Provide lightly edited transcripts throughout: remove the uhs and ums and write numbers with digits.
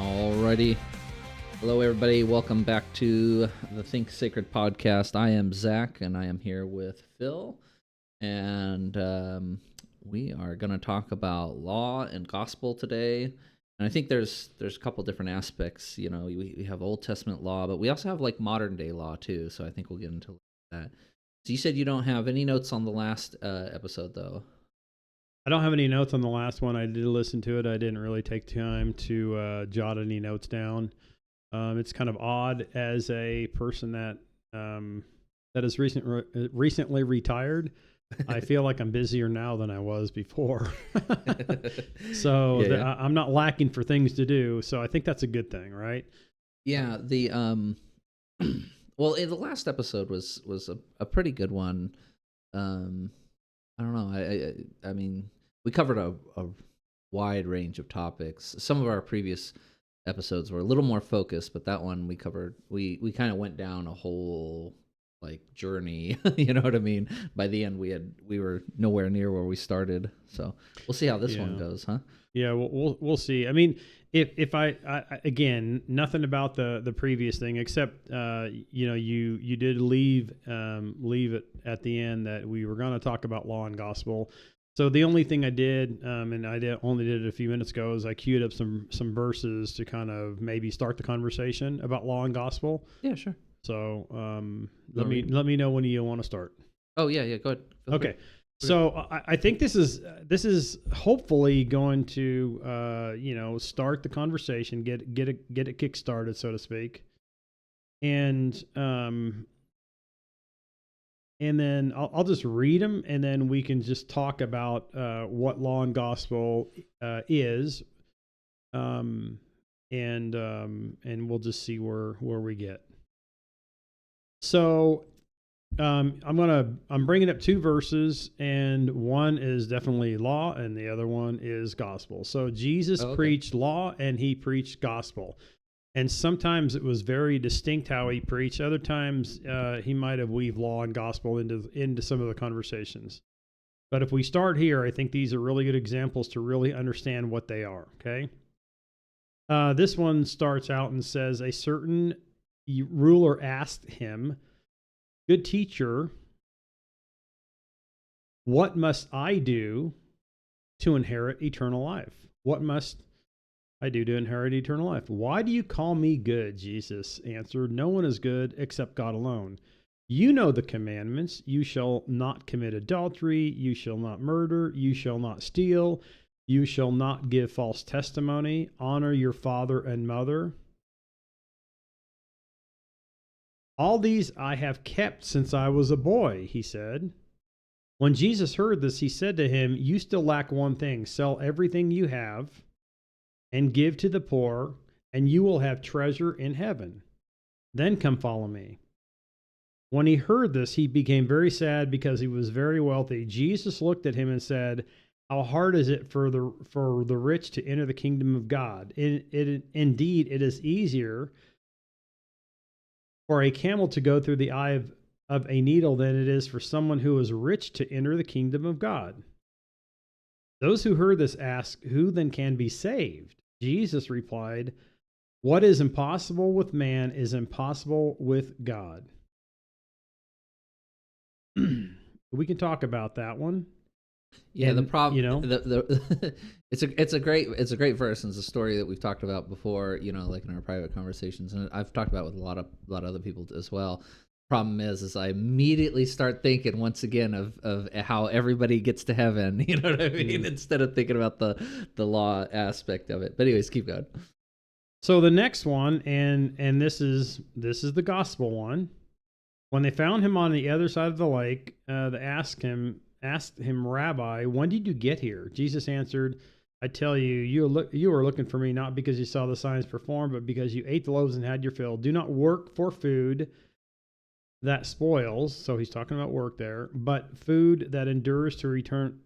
Alrighty. Hello, everybody. Welcome back to the Think Sacred podcast. I am Zach, and I am here with Phil. And we are going to talk about law and gospel today. And I think there's a couple different aspects. You know, we have Old Testament law, but we also have like modern day law too. So I think we'll get into that. So you said you don't have any notes on the last episode, though. I don't have any notes on the last one. I did listen to it. I didn't really take time to jot any notes down. It's kind of odd as a person that is recently retired. I feel like I'm busier now than I was before. So I'm not lacking for things to do. So I think that's a good thing, right? Yeah. Well, the last episode was a pretty good one. I don't know. I mean, we covered a wide range of topics. Some of our previous episodes were a little more focused, but that one we covered. We kind of went down a whole like journey. You know what I mean? By the end, we were nowhere near where we started. So we'll see how this one goes, huh? Yeah, we'll see. I mean, if I again, nothing about the previous thing except you did leave it at the end that we were going to talk about law and gospel. So the only thing I did, and only did it a few minutes ago, is I queued up some verses to kind of maybe start the conversation about law and gospel. Yeah, sure. So let me know when you want to start. Oh yeah, go ahead. Okay. So I think this is hopefully going to start the conversation, get it kick started, so to speak, and then I'll just read them, and then we can just talk about what law and gospel is, and we'll just see where we get. So. I'm bringing up two verses, and one is definitely law and the other one is gospel. So Jesus preached law and he preached gospel. And sometimes it was very distinct how he preached. Other times he might have weaved law and gospel into some of the conversations. But if we start here, I think these are really good examples to really understand what they are. Okay. This one starts out and says, a certain ruler asked him, "Good teacher, what must I do to inherit eternal life?" What must I do to inherit eternal life? "Why do you call me good?" Jesus answered. "No one is good except God alone. You know the commandments. You shall not commit adultery. You shall not murder. You shall not steal. You shall not give false testimony. Honor your father and mother. All these I have kept since I was a boy," he said. When Jesus heard this, he said to him, "You still lack one thing. Sell everything you have and give to the poor, and you will have treasure in heaven. Then come follow me." When he heard this, he became very sad because he was very wealthy. Jesus looked at him and said, "How hard is it for the rich to enter the kingdom of God? Indeed, it is easier for a camel to go through the eye of a needle than it is for someone who is rich to enter the kingdom of God." Those who heard this asked, "Who then can be saved?" Jesus replied, "What is impossible with man is impossible with God." We can talk about that one. Yeah, and the problem, it's a great verse, and it's a story that we've talked about before, like in our private conversations, and I've talked about with a lot of other people as well. Problem is I immediately start thinking once again of how everybody gets to heaven, you know what I mean, instead of thinking about the law aspect of it. But anyways, keep going. So the next one, and this is the gospel one. When they found him on the other side of the lake, they asked him, "Rabbi, when did you get here?" Jesus answered, "I tell you, you are looking for me not because you saw the signs performed, but because you ate the loaves and had your fill. Do not work for food that spoils," so he's talking about work there, "but food that endures to return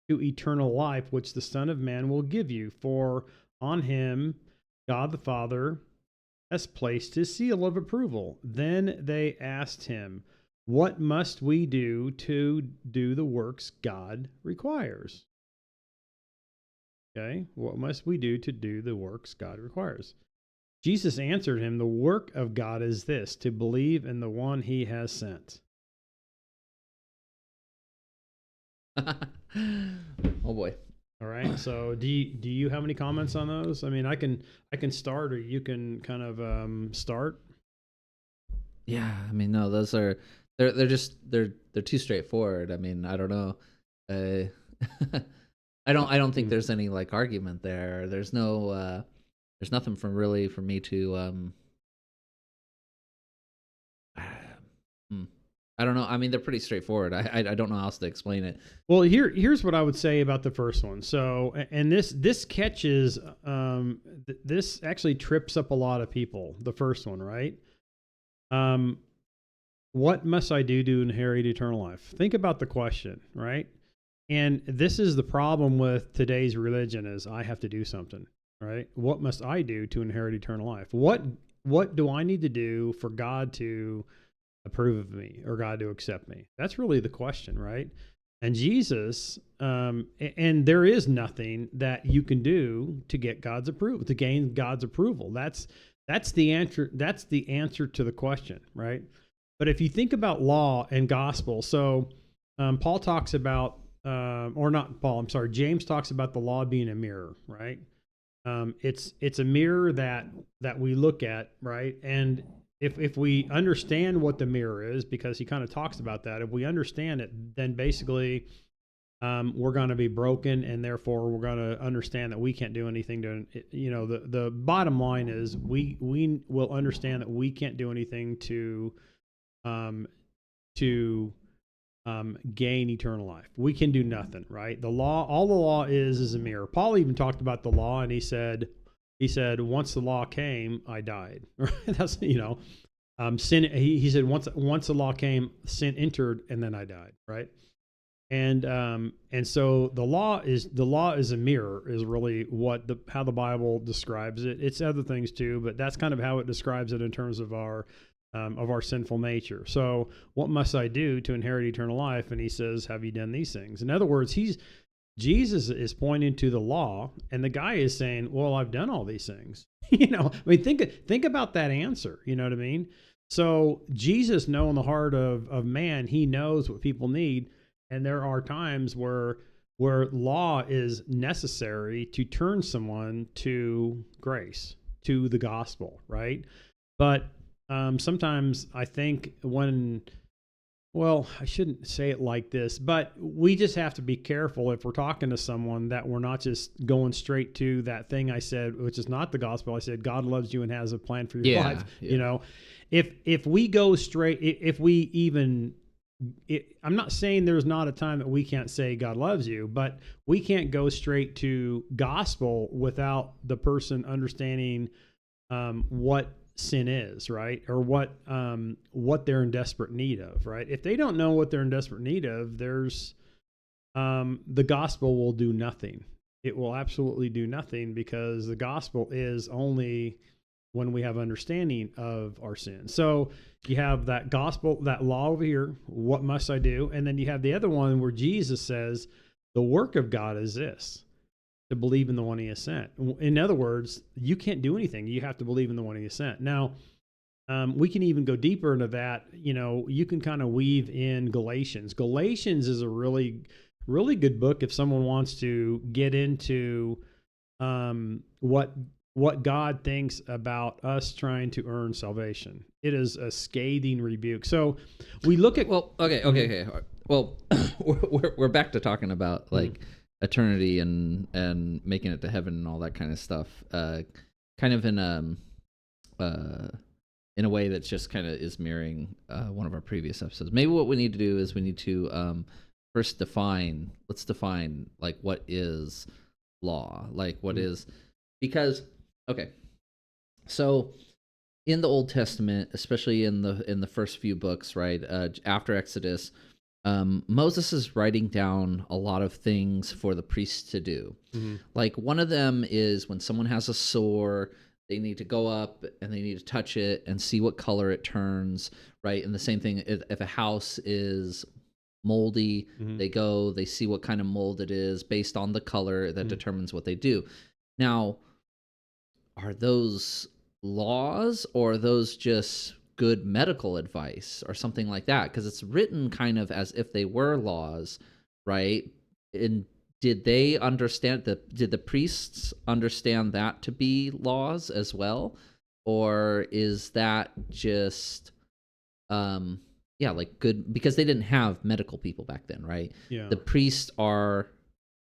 to eternal life, which the Son of Man will give you. For on him God the Father has placed his seal of approval." Then they asked him, "What must we do to do the works God requires?" Okay, what must we do to do the works God requires? Jesus answered him, "The work of God is this, to believe in the one he has sent." Oh boy. All right. So do you have any comments on those? I mean, I can start, or you can kind of start. Yeah, I mean, no, those are they're too straightforward. I mean, I don't know. Uh, I don't think Mm. there's any like argument there. There's nothing from really for me to hmm. I don't know. I mean, they're pretty straightforward. I don't know how else to explain it. Well, here's what I would say about the first one. So, and this catches this actually trips up a lot of people. The first one, right? Um, what must I do to inherit eternal life? Think about the question, right? And this is the problem with today's religion: is I have to do something, right? What must I do to inherit eternal life? What do I need to do for God to approve of me or God to accept me? That's really the question, right? And Jesus, and there is nothing that you can do to get God's approval, to gain God's approval. That's the answer. That's the answer to the question, right? But if you think about law and gospel, so Paul talks about, or not Paul, I'm sorry, James talks about the law being a mirror, right? It's a mirror that we look at, right? And if we understand what the mirror is, because he kind of talks about that, if we understand it, then basically we're going to be broken, and therefore we're going to understand that we can't do anything to, the bottom line is we will understand that we can't do anything to to gain eternal life. We can do nothing, right? All the law is a mirror. Paul even talked about the law, and he said, once the law came, I died. That's, sin. He said, once the law came, sin entered, and then I died, right? And so the law is a mirror, is really how the Bible describes it. It's other things too, but that's kind of how it describes it in terms of our sinful nature. So what must I do to inherit eternal life? And he says, have you done these things? In other words, Jesus is pointing to the law, and the guy is saying, well, I've done all these things. I mean, think about that answer. You know what I mean? So Jesus, knowing the heart of man, he knows what people need. And there are times where law is necessary to turn someone to grace, to the gospel, right? But sometimes I think I shouldn't say it like this, but we just have to be careful if we're talking to someone that we're not just going straight to that thing I said, which is not the gospel. I said, God loves you and has a plan for your life. Yeah. If we go straight, if we even, I'm not saying there's not a time that we can't say God loves you, but we can't go straight to gospel without the person understanding what sin is, right? Or what they're in desperate need of, right? If they don't know what they're in desperate need of, there's the gospel will do nothing. It will absolutely do nothing, because the gospel is only when we have understanding of our sin. So you have that gospel, that law over here, what must I do? And then you have the other one where Jesus says, the work of God is this, to believe in the one he has sent. In other words, you can't do anything. You have to believe in the one he has sent. Now, we can even go deeper into that. You can kind of weave in Galatians. Galatians is a really, really good book if someone wants to get into what God thinks about us trying to earn salvation. It is a scathing rebuke. So we look at... Well, okay. Well, we're back to talking about like eternity and making it to heaven and all that kind of stuff. Kind of in a way that's just kind of is mirroring one of our previous episodes. Maybe what we need to do is we need to first let's define like what is law, like what is, because okay, so in the Old Testament, especially in the first few books, right, after Exodus, Moses is writing down a lot of things for the priests to do. Mm-hmm. Like one of them is when someone has a sore, they need to go up and they need to touch it and see what color it turns, right? And the same thing, if a house is moldy, they see what kind of mold it is based on the color that determines what they do. Now, are those laws, or are those just good medical advice or something like that? Because it's written kind of as if they were laws, right? And did they understand did the priests understand that to be laws as well? Or is that just yeah, like good, because they didn't have medical people back then, right? Yeah. The priests are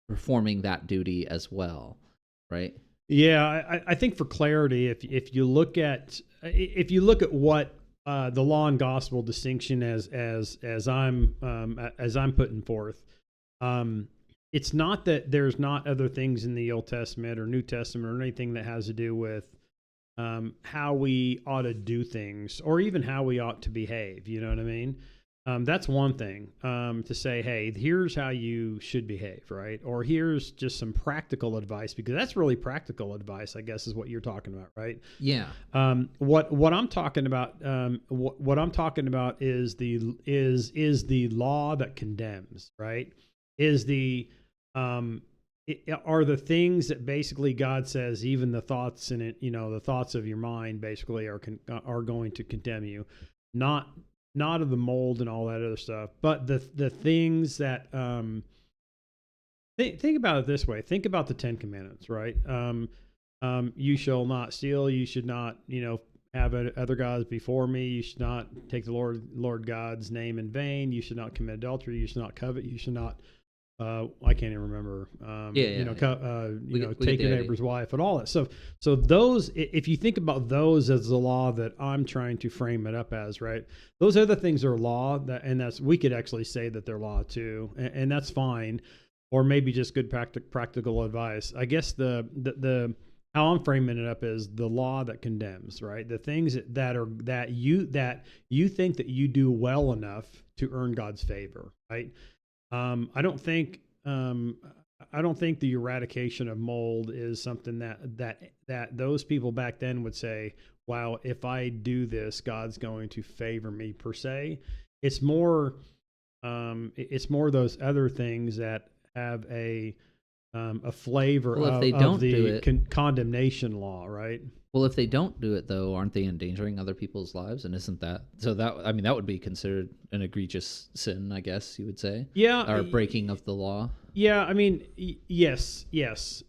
performing that duty as well, right? Yeah, I think for clarity, if you look at what the law and gospel distinction as I'm putting forth, it's not that there's not other things in the Old Testament or New Testament or anything that has to do with how we ought to do things or even how we ought to behave. You know what I mean? That's one thing, to say, hey, here's how you should behave, right? Or here's just some practical advice, because that's really practical advice, I guess, is what you're talking about, right? Yeah. What I'm talking about, what I'm talking about is the law that condemns, right? Is the are the things that basically God says, even the thoughts in it, the thoughts of your mind basically are going to condemn you, not of the mold and all that other stuff, but the things that think about it this way. Think about the 10 Commandments, right? You shall not steal. You should not, have other gods before me. You should not take the Lord God's name in vain. You should not commit adultery. You should not covet. You should not. I can't even remember. Take your neighbor's wife and all that stuff. So those, if you think about those as the law that I'm trying to frame it up as, right? Those other things are law, we could actually say that they're law too, and that's fine, or maybe just good practical advice. I guess the how I'm framing it up is the law that condemns, right? The things that you think that you do well enough to earn God's favor, right? I don't think the eradication of mold is something that those people back then would say, wow, if I do this, God's going to favor me per se. It's more those other things that have a flavor of the condemnation law, right? Well, if they don't do it, though, aren't they endangering other people's lives? And isn't that so? That would be considered an egregious sin, I guess you would say. Yeah, or breaking of the law. Yeah, I mean, yes. It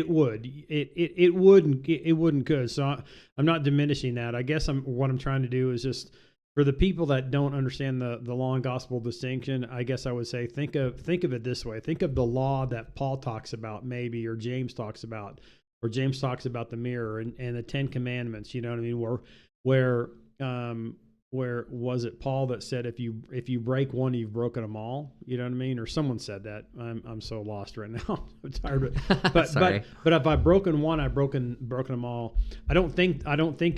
would. It wouldn't could. So I'm not diminishing that. I guess what I'm trying to do is just, for the people that don't understand the law and gospel distinction, I guess I would say think of it this way. Think of the law that Paul talks about, maybe, or James talks about. Or James talks about the mirror and the 10 Commandments, you know what I mean? Where was it Paul that said, if you break one, you've broken them all? You know what I mean? Or someone said that. I'm so lost right now. I'm tired of it. But if I've broken one, I've broken them all. I don't think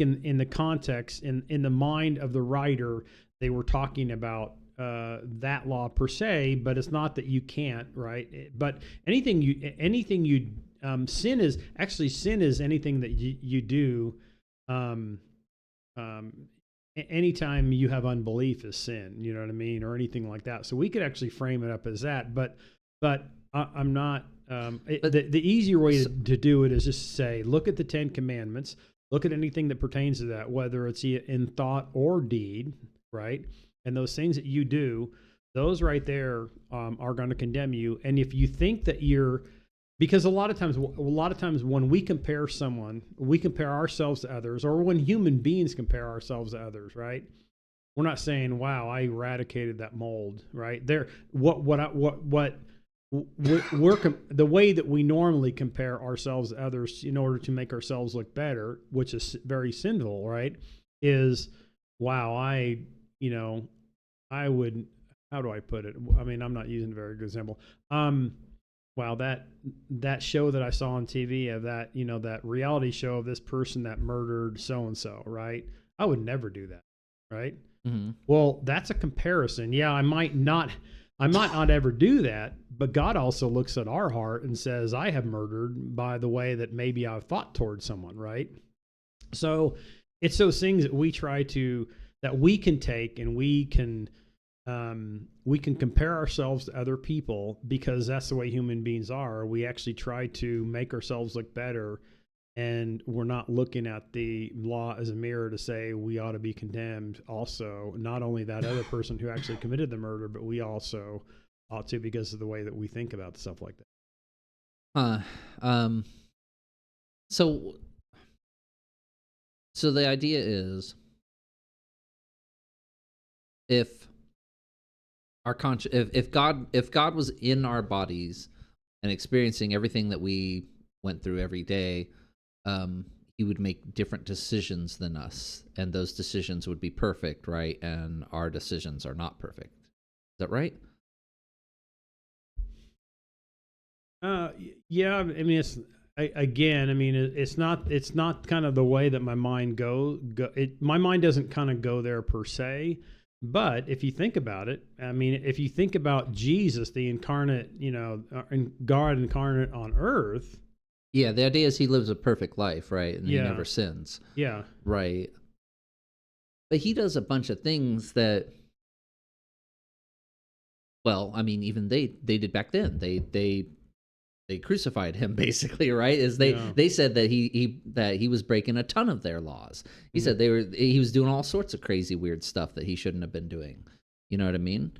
in the context, in the mind of the writer, they were talking about that law per se, but it's not that you can't, right? But anything you sin is anything that you do. Anytime you have unbelief is sin, you know what I mean, or anything like that. So we could actually frame it up as that. But I'm not. The easier way to do it is just say, look at the 10 Commandments. Look at anything that pertains to that, whether it's in thought or deed, right? And those things that you do, those right there are going to condemn you. And if you think that because a lot of times when we compare ourselves to others, or when human beings compare ourselves to others, right? We're not saying, "Wow, I eradicated that mold," right? The way that we normally compare ourselves to others in order to make ourselves look better, which is very sinful, right? Is, wow, I would. How do I put it? I mean, I'm not using a very good example. Wow, that show that I saw on TV of that, that reality show of this person that murdered so-and-so, right? I would never do that, right? Mm-hmm. Well, that's a comparison. Yeah, I might not ever do that, but God also looks at our heart and says, I have murdered by the way that maybe I've thought towards someone, right? So it's those things that we can take, and we can compare ourselves to other people, because that's the way human beings are. We actually try to make ourselves look better, and we're not looking at the law as a mirror to say we ought to be condemned also, not only that other person who actually committed the murder, but we also ought to, because of the way that we think about stuff like that. So the idea is, if God was in our bodies and experiencing everything that we went through every day, he would make different decisions than us, and those decisions would be perfect, right? And our decisions are not perfect. Is that right? Yeah. I mean, it's not kind of the way that my mind my mind doesn't kind of go there per se. But if you think about it, I mean, if you think about Jesus, the incarnate, God incarnate on earth. Yeah, the idea is he lives a perfect life, right? And Yeah. he never sins. Yeah. Right. But he does a bunch of things that, well, I mean, even they did back then. They crucified him, basically, right? They said that he was breaking a ton of their laws. He said he was doing all sorts of crazy weird stuff that he shouldn't have been doing. You know what I mean?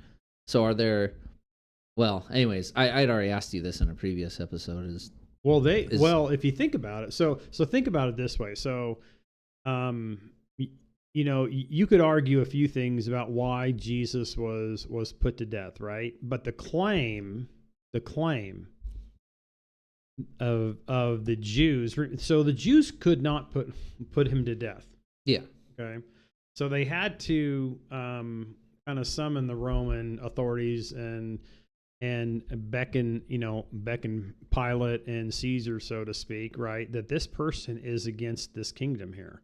So well, anyways, I'd already asked you this in a previous episode. If you think about it, so think about it this way. So, you could argue a few things about why Jesus was put to death, right? But the claim of the Jews, so the Jews could not put him to death. Yeah. Okay. So they had to kind of summon the Roman authorities and beckon Pilate and Caesar, so to speak, right? That this person is against this kingdom here.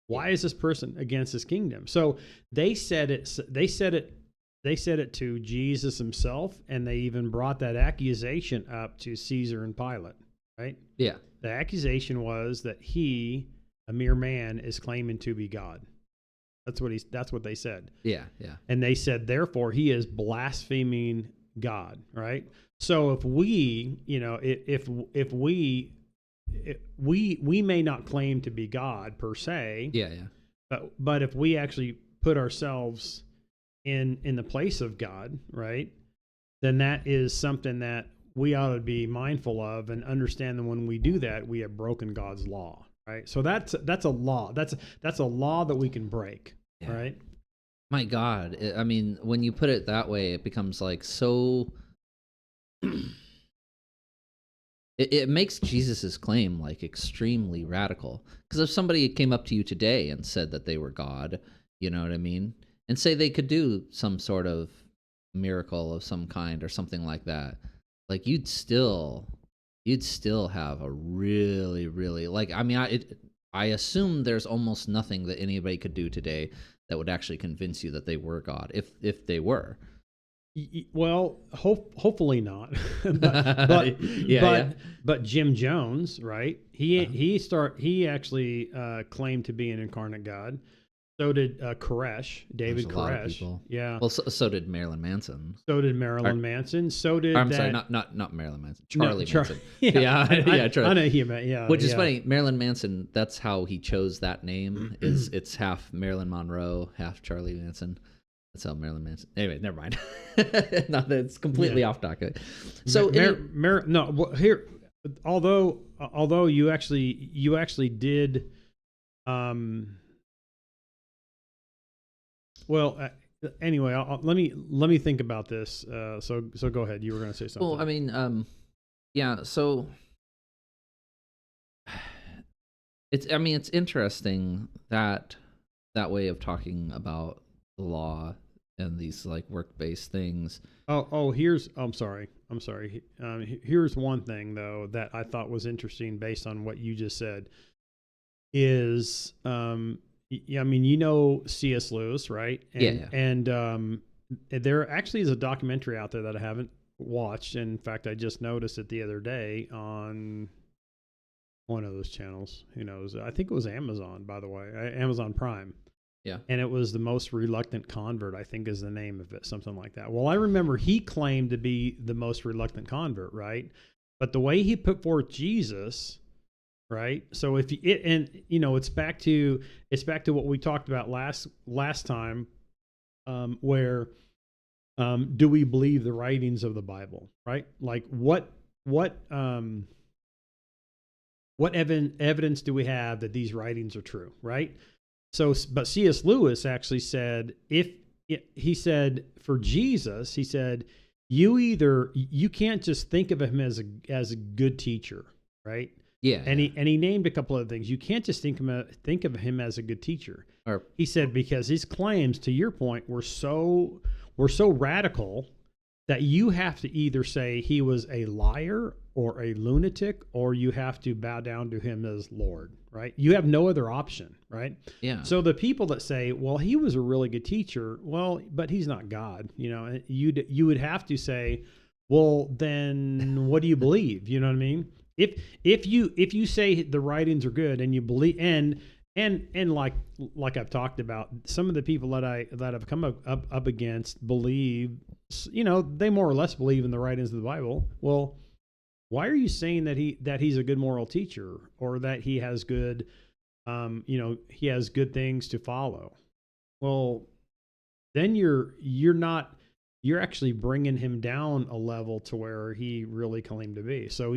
Why is this person against this kingdom? So they said it to Jesus himself, and they even brought that accusation up to Caesar and Pilate, right? Yeah. The accusation was that he, a mere man, is claiming to be God. That's what they said. Yeah, yeah. And they said, therefore, he is blaspheming God, right? So if we, if we may not claim to be God per se, yeah, yeah, but if we actually put ourselves in the place of God, right, then that is something that we ought to be mindful of and understand that when we do that, we have broken God's law, right? So that's a law. That's a law that we can break, yeah. Right? My God, I mean, when you put it that way, it becomes like so. It makes Jesus's claim like extremely radical. Because if somebody came up to you today and said that they were God, you know what I mean, and say they could do some sort of miracle of some kind or something like that, like you'd still have a really, really, like, I mean, I assume there's almost nothing that anybody could do today that would actually convince you that they were God, if they were. Well, hopefully not. but Jim Jones, right? He actually claimed to be an incarnate God. So did Koresh, David Koresh. Yeah. Well, so did Marilyn Manson. So did Marilyn Manson. So did sorry, not Marilyn Manson. Charlie Manson. Yeah, Charlie. I know he meant. Yeah. Which is funny. Marilyn Manson. That's how he chose that name. It's half Marilyn Monroe, half Charlie Manson. That's how Marilyn Manson. Anyway, never mind. No, that's completely off topic. So here, although you actually did, well, anyway, let me think about this. So go ahead. You were going to say something. Well, I mean, yeah. So it's interesting that way of talking about the law and these like work-based things. I'm sorry. Here's one thing though that I thought was interesting based on what you just said is, I mean, C.S. Lewis, right? And there actually is a documentary out there that I haven't watched. In fact, I just noticed it the other day on one of those channels. Who knows? I think it was Amazon, by the way, Amazon Prime. Yeah. And it was The Most Reluctant Convert, I think is the name of it, something like that. Well, I remember he claimed to be the most reluctant convert, right? But the way he put forth Jesus right? So if it, and you know, it's back to what we talked about last time, where do we believe the writings of the Bible, right? Like what evidence do we have that these writings are true, right? So, but C.S. Lewis actually said, he said for Jesus, he said, you can't just think of him as a good teacher, right? Yeah. And he named a couple of things. You can't just think of him as a good teacher. Or He said because his claims, to your point, were so radical that you have to either say he was a liar or a lunatic, or you have to bow down to him as Lord, right? You have no other option, right? yeah. So the people that say, well, he was a really good teacher, well, but he's not God, you know, you would have to say, well, then what do you believe? You know what I mean? If you say the writings are good and you believe, and like I've talked about, some of the people that have come up against believe, you know, they more or less believe in the writings of the Bible. Well, why are you saying that he's a good moral teacher, or that he has good, you know, he has good things to follow? Well, then you're actually bringing him down a level to where he really claimed to be. So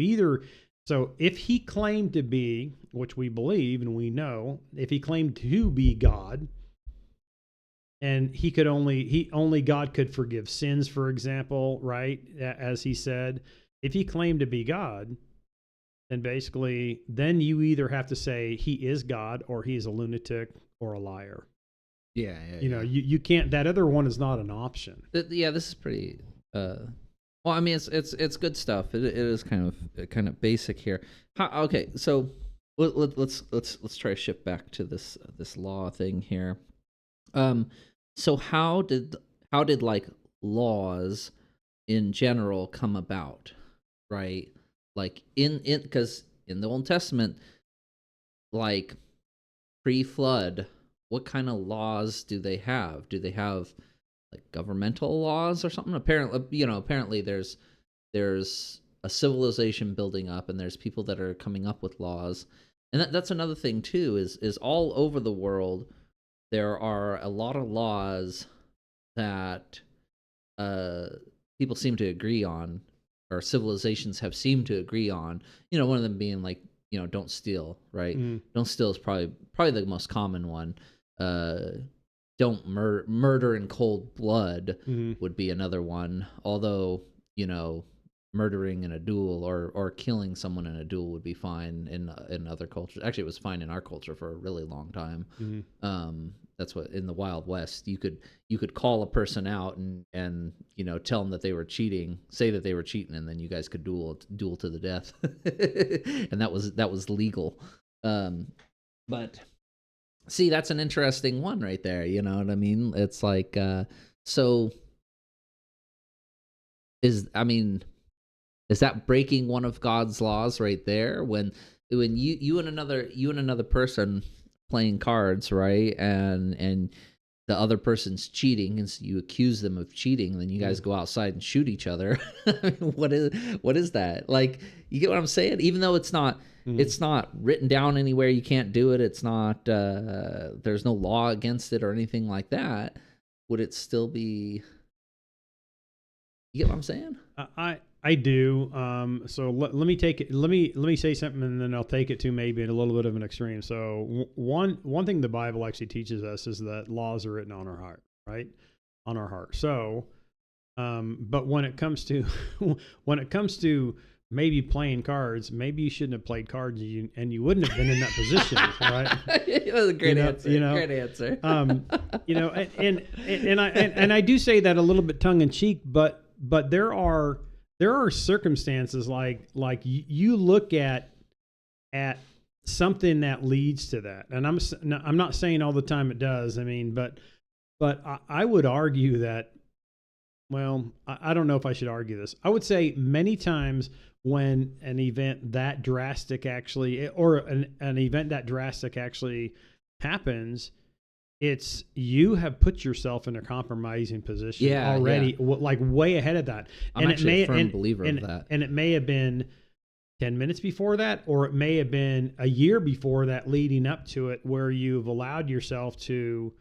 if he claimed to be, which we believe and we know, if he claimed to be God, and only God could forgive sins, for example, right? As he said, if he claimed to be God, then basically, then you either have to say he is God, or he is a lunatic or a liar. Yeah. You know, you can't. That other one is not an option. Yeah, this is pretty. Well, I mean, it's good stuff. It is kind of basic here. Okay, so let's try to shift back to this law thing here. So how did like laws in general come about, right? Like because in the Old Testament, like pre-flood, what kind of laws do they have? Do they have like governmental laws or something? Apparently there's a civilization building up, and there's people that are coming up with laws. And that's another thing too, is all over the world there are a lot of laws that people seem to agree on, or civilizations have seemed to agree on. You know, one of them being like, you know, don't steal, right? Don't steal is probably the most common one. Don't murder in cold blood would be another one. Although, you know, murdering in a duel or killing someone in a duel would be fine in other cultures. Actually, it was fine in our culture for a really long time. That's what, in the Wild West, you could call a person out and you know, tell them that they were cheating, say that they were cheating, and then you guys could duel to the death, and that was legal. But see, that's an interesting one right there. You know what I mean? It's like, so is that breaking one of God's laws right there? When you and another person playing cards, right? And the other person's cheating, and so you accuse them of cheating, and then you guys go outside and shoot each other. I mean, what is that? Like, you get what I'm saying? Even though it's not written down anywhere, you can't do it. It's not there's no law against it or anything like that. Would it still be? You get what I'm saying? I do. So let me take it. Let me say something, and then I'll take it to maybe a little bit of an extreme. So one thing the Bible actually teaches us is that laws are written on our heart, right? On our heart. So, but when it comes to maybe playing cards, maybe you shouldn't have played cards, and you wouldn't have been in that position, right? That was a great answer. You know, great answer. You know, and I do say that a little bit tongue in cheek, but there are circumstances like you look at something that leads to that, and I'm not saying all the time it does. I mean, but I would argue that. Well, I don't know if I should argue this. I would say many times when an event that drastic actually, or an event that drastic actually happens, it's you have put yourself in a compromising position already, like way ahead of that. I'm actually a firm believer of that. And it may have been 10 minutes before that, or it may have been a year before that leading up to it, where you've allowed yourself to,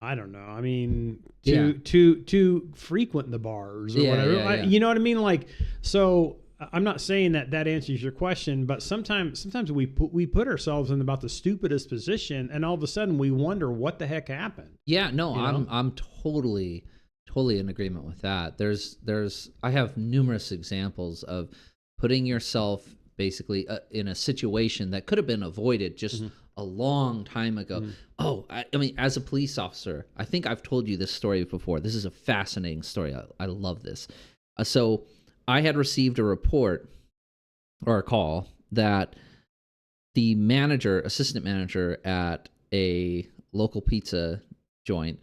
I don't know. I mean, to frequent the bars or whatever. You know what I mean? Like, so I'm not saying that answers your question, but sometimes we put ourselves in about the stupidest position, and all of a sudden we wonder what the heck happened. Yeah, no, I'm totally in agreement with that. I have numerous examples of putting yourself basically in a situation that could have been avoided just a long time ago. Oh, I mean, as a police officer, I think I've told you this story before. This is a fascinating story. I love this. So I had received a report or a call that the assistant manager at a local pizza joint,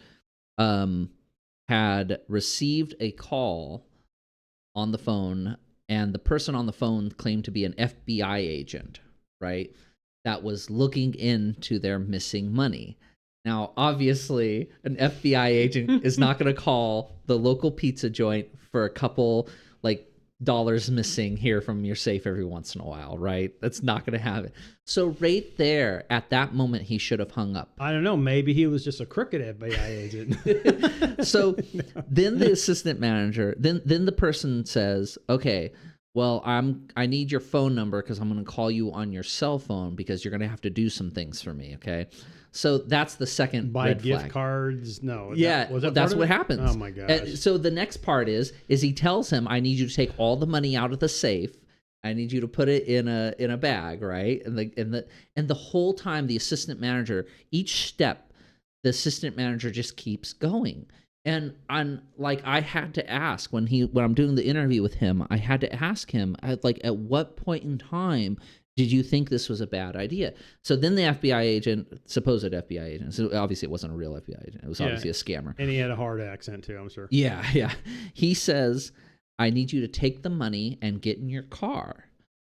had received a call on the phone, and the person on the phone claimed to be an FBI agent, right? That was looking into their missing money. Now, obviously, an FBI agent is not going to call the local pizza joint for a couple, like, dollars missing here from your safe every once in a while, right? That's not going to happen. So right there, at that moment, he should have hung up. I don't know. Maybe he was just a crooked FBI agent. So then the assistant manager, then the person says, okay, well, I need your phone number because I'm going to call you on your cell phone because you're going to have to do some things for me, okay? So that's the second buy red gift flag. Cards. No. Yeah, that's what happens. Oh my gosh. So the next part is he tells him, I need you to take all the money out of the safe. I need you to put it in a bag, right? And the whole time the assistant manager, each step, the assistant manager just keeps going. And I had to ask when I'm doing the interview with him, I had to ask him at what point in time did you think this was a bad idea? So then the FBI agent, supposed FBI agent, so obviously it wasn't a real FBI agent. It was obviously a scammer. And he had a hard accent too, I'm sure. Yeah. He says, I need you to take the money and get in your car.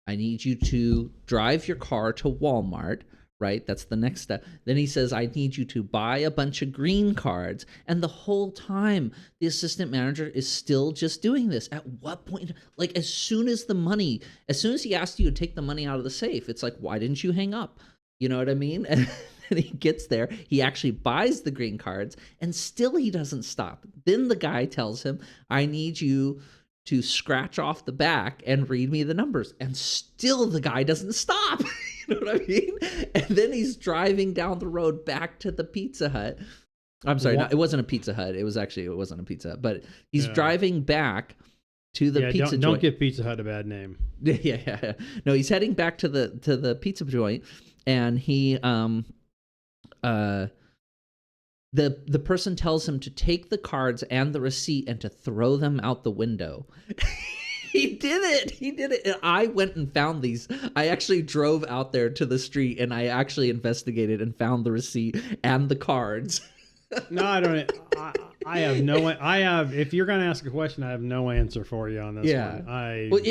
I need you to drive your car to Walmart, right? That's the next step. Then he says, I need you to buy a bunch of green cards. And the whole time, the assistant manager is still just doing this. At what point, as soon as he asked you to take the money out of the safe, it's like, why didn't you hang up? You know what I mean? And he gets there, he actually buys the green cards, and still he doesn't stop. Then the guy tells him, I need you to scratch off the back and read me the numbers. And still the guy doesn't stop. You know what I mean? And then he's driving down the road back to the Pizza Hut. I'm sorry, it wasn't a Pizza Hut. It wasn't a Pizza Hut, but he's driving back to the pizza joint. Don't give Pizza Hut a bad name. Yeah. No, he's heading back to the pizza joint, and he the person tells him to take the cards and the receipt and to throw them out the window. He did it. And I went and found these. I actually drove out there to the street and I actually investigated and found the receipt and the cards. No, I don't. I have. If you're going to ask a question, I have no answer for you on this one. Well,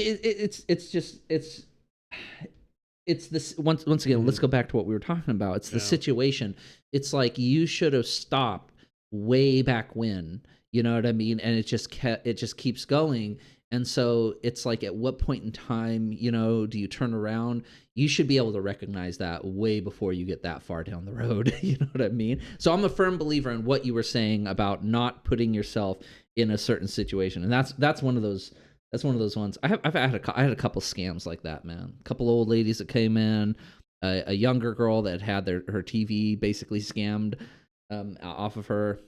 it's this once again. Let's go back to what we were talking about. It's the situation. It's like you should have stopped way back when. You know what I mean? And it just keeps going. And so it's like, at what point in time, do you turn around? You should be able to recognize that way before you get that far down the road. You know what I mean? So I'm a firm believer in what you were saying about not putting yourself in a certain situation. And that's one of those. That's one of those ones. I had a couple scams like that, man. A couple old ladies that came in, a younger girl that had her TV basically scammed off of her.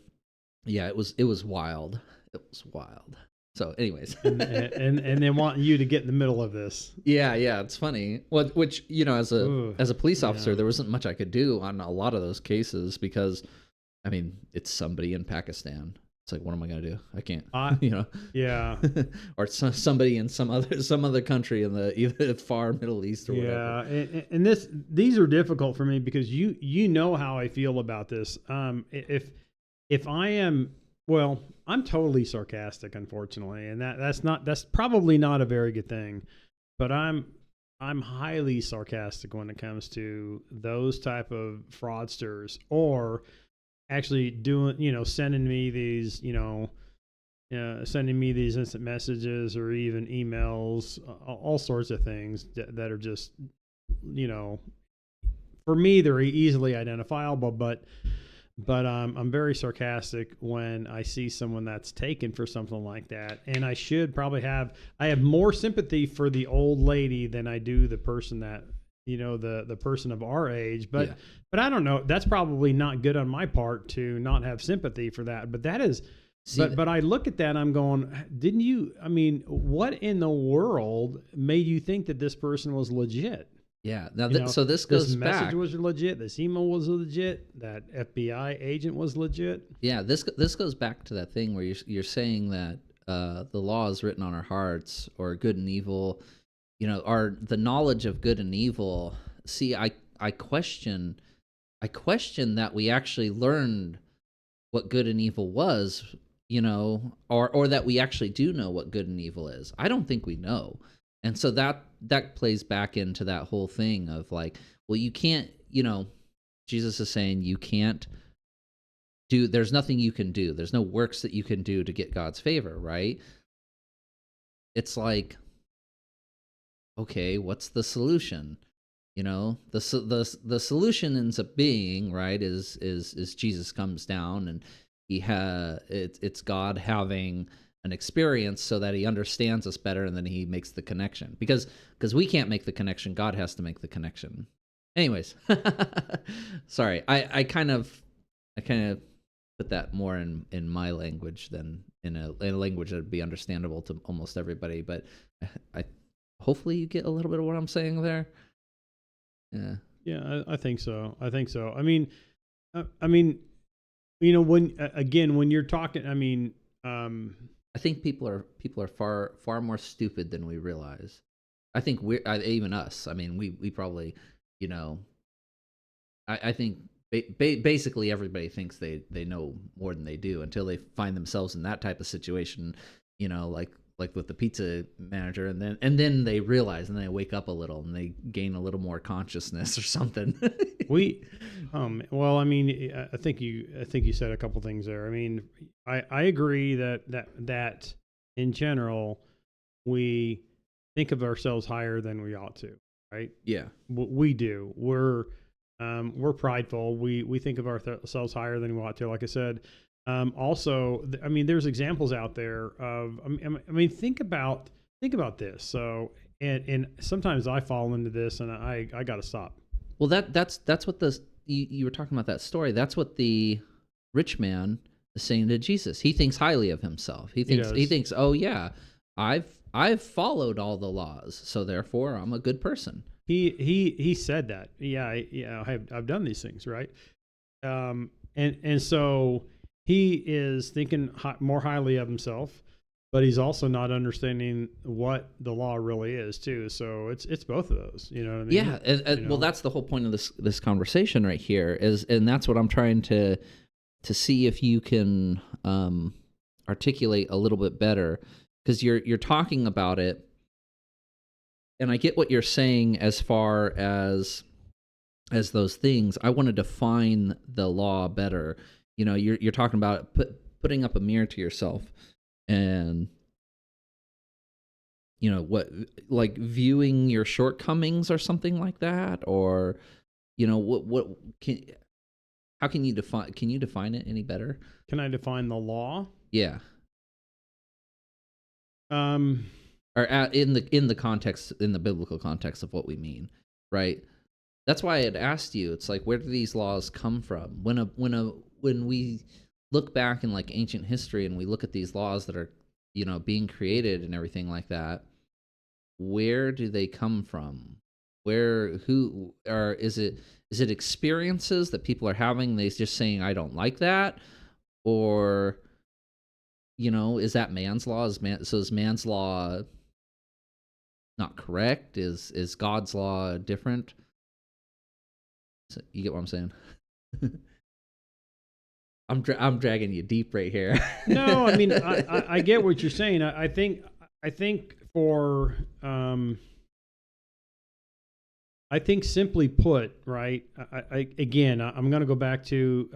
Yeah, it was wild. It was wild. So, anyways, and they want you to get in the middle of this. Yeah, it's funny. Well, which as a police officer, there wasn't much I could do on a lot of those cases because, I mean, it's somebody in Pakistan. It's like, what am I gonna do? I can't, Yeah. or somebody in some other country in the either far Middle East or whatever. Yeah, and these are difficult for me because you know how I feel about this. If I am. Well, I'm totally sarcastic, unfortunately, and that's probably not a very good thing. But I'm highly sarcastic when it comes to those type of fraudsters, or actually doing, sending me these, sending me these instant messages or even emails, all sorts of things that are just, for me, they're easily identifiable, but I'm very sarcastic when I see someone that's taken for something like that. And I have more sympathy for the old lady than I do the person that, the person of our age. But I don't know. That's probably not good on my part to not have sympathy for that. But that is, but I look at that and I'm going, what in the world made you think that this person was legit? Yeah. Now, so this goes back. This message was legit. This email was legit. That FBI agent was legit. Yeah. This goes back to that thing where you're saying that the law is written on our hearts, or good and evil, the knowledge of good and evil. See, I question that we actually learned what good and evil was, or that we actually do know what good and evil is. I don't think we know. And so that plays back into that whole thing of like, well, you can't, Jesus is saying you can't there's nothing you can do. There's no works that you can do to get God's favor, right? It's like, okay, what's the solution? The solution ends up being, right, is Jesus comes down and it's God having an experience so that he understands us better, and then he makes the connection. Because we can't make the connection, God has to make the connection. Anyways, sorry, I kind of put that more in my language than in a language that would be understandable to almost everybody. But I hopefully you get a little bit of what I'm saying there. Yeah. Yeah, I think so. I mean, when you're talking, I think people are far more stupid than we realize. I think even us. I mean, we probably, I think basically everybody thinks they know more than they do until they find themselves in that type of situation, like with the pizza manager, and then they realize, and then they wake up a little and they gain a little more consciousness or something. Well, I think you said a couple things there. I mean, I agree that in general we think of ourselves higher than we ought to, right? Yeah, we do. We're prideful. We think of ourselves higher than we ought to. Like I said. Also, there's examples out there of, think about this. So, and sometimes I fall into this, and I got to stop. Well, that's what you were talking about, that story. That's what the rich man is saying to Jesus. He thinks highly of himself. He thinks, oh yeah, I've followed all the laws, so therefore I'm a good person. He said that. Yeah, I've done these things, right? And so. He is thinking more highly of himself, but he's also not understanding what the law really is too. So it's both of those. You know what I mean? Yeah. Well, that's the whole point of this conversation right here and that's what I'm trying to see if you can articulate a little bit better, because you're talking about it, and I get what you're saying as far as those things. I want to define the law better. You're talking about putting up a mirror to yourself, and what, like viewing your shortcomings or something like that, or how can you define it any better? Can I define the law? Yeah. Or in the context, in the biblical context of what we mean, right? That's why I had asked you. It's like, where do these laws come from? When we look back in like ancient history and we look at these laws that are, being created and everything like that, where do they come from? Is it experiences that people are having? They're just saying, I don't like that, or is that man's law? Is man's law not correct? Is God's law different? So you get what I'm saying? I'm dragging you deep right here. No, I get what you're saying. I think for I think simply put, right? I'm going to go back to,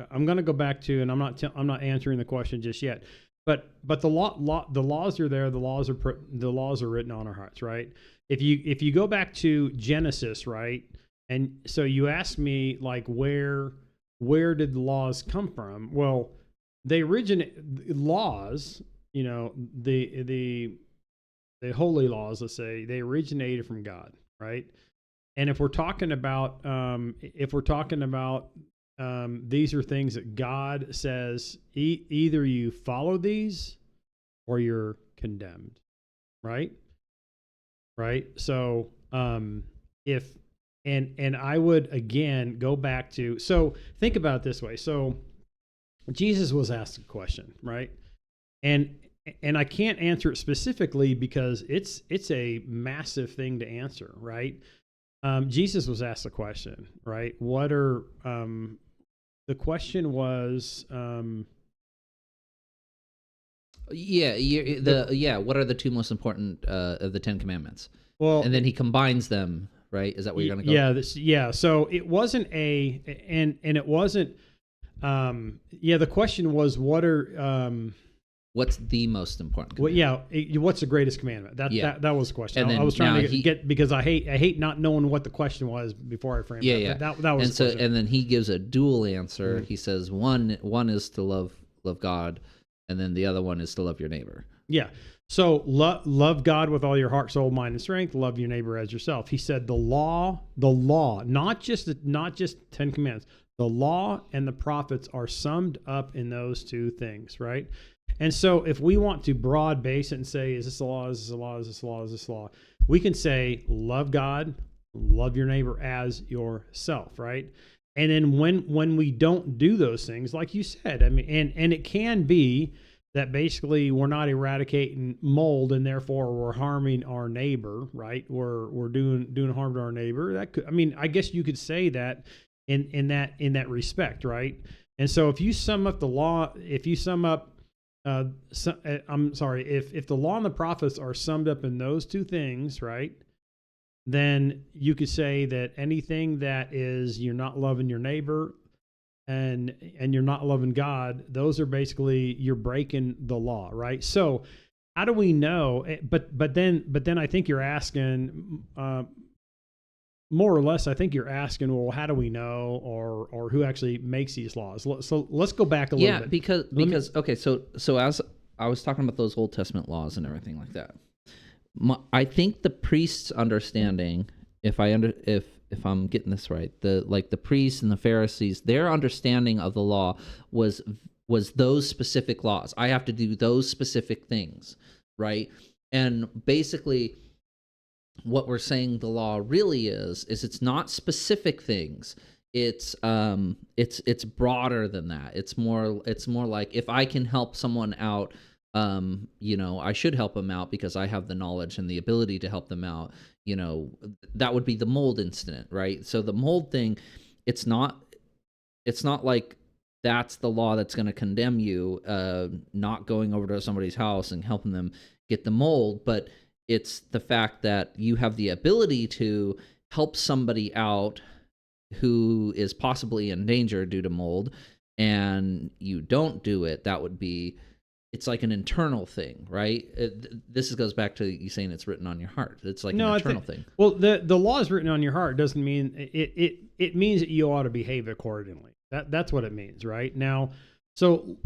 and I'm not answering the question just yet. but the laws are there. The laws are written on our hearts, right? If you go back to Genesis, right, and so you ask me like where did the laws come from? Well, they originate laws, the holy laws, let's say, they originated from God, right? And if we're talking about these are things that God says, either you follow these or you're condemned, right? Right. So if and I would again go back to, so think about it this way. So Jesus was asked a question, right? And I can't answer it specifically because it's a massive thing to answer, right? Jesus was asked a question, right? What are the question was what are the two most important of the Ten Commandments? well, And then he combines them, right? Is that where you're going to go? Yeah. So it wasn't and it wasn't. The question was, what are what's the most important well, commandment? what's the greatest commandment? That was the question. And then I was trying now to get because I hate not knowing what the question was before I framed it. Yeah. That was And the so question. and then he gives a dual answer. Mhm. He says one is to love God, and then the other one is to love your neighbor. Yeah. So love God with all your heart, soul, mind, and strength. Love your neighbor as yourself. He said the law, not just 10 commandments. The law and the prophets are summed up in those two things, right? And so if we want to broad base it and say, is this a law, is this a law, is this a law, is this a law? We can say, love God, love your neighbor as yourself, right? And then when we don't do those things, like you said, I mean, and it can be that basically we're not eradicating mold and therefore we're harming our neighbor, right? We're doing harm to our neighbor. That could, I mean, I guess you could say that in that respect, right? And so if you sum up the law, if you sum up I'm sorry, if the law and the prophets are summed up in those two things, right? Then you could say that anything that is you're not loving your neighbor and you're not loving God, those are basically you're breaking the law, right? So how do we know? But then I think you're asking more or less, I think you're asking, well, how do we know, or who actually makes these laws? So let's go back a little bit. Because okay, so as I was talking about those Old Testament laws and everything like that, I think the priest's understanding, if I'm getting this right, the priests and the Pharisees, their understanding of the law was those specific laws. I have to do those specific things, right? And basically, what we're saying the law really is it's not specific things. It's broader than that. It's more like if I can help someone out, I should help them out because I have the knowledge and the ability to help them out. That would be the mold incident, right? So the mold thing, it's not like that's the law that's going to condemn you, not going over to somebody's house and helping them get the mold, but it's the fact that you have the ability to help somebody out who is possibly in danger due to mold, and you don't do it. That would be, it's like an internal thing, right? This goes back to you saying it's written on your heart. It's like an internal thing. Well, the law is written on your heart doesn't mean it means that you ought to behave accordingly. That's what it means, right? Now, so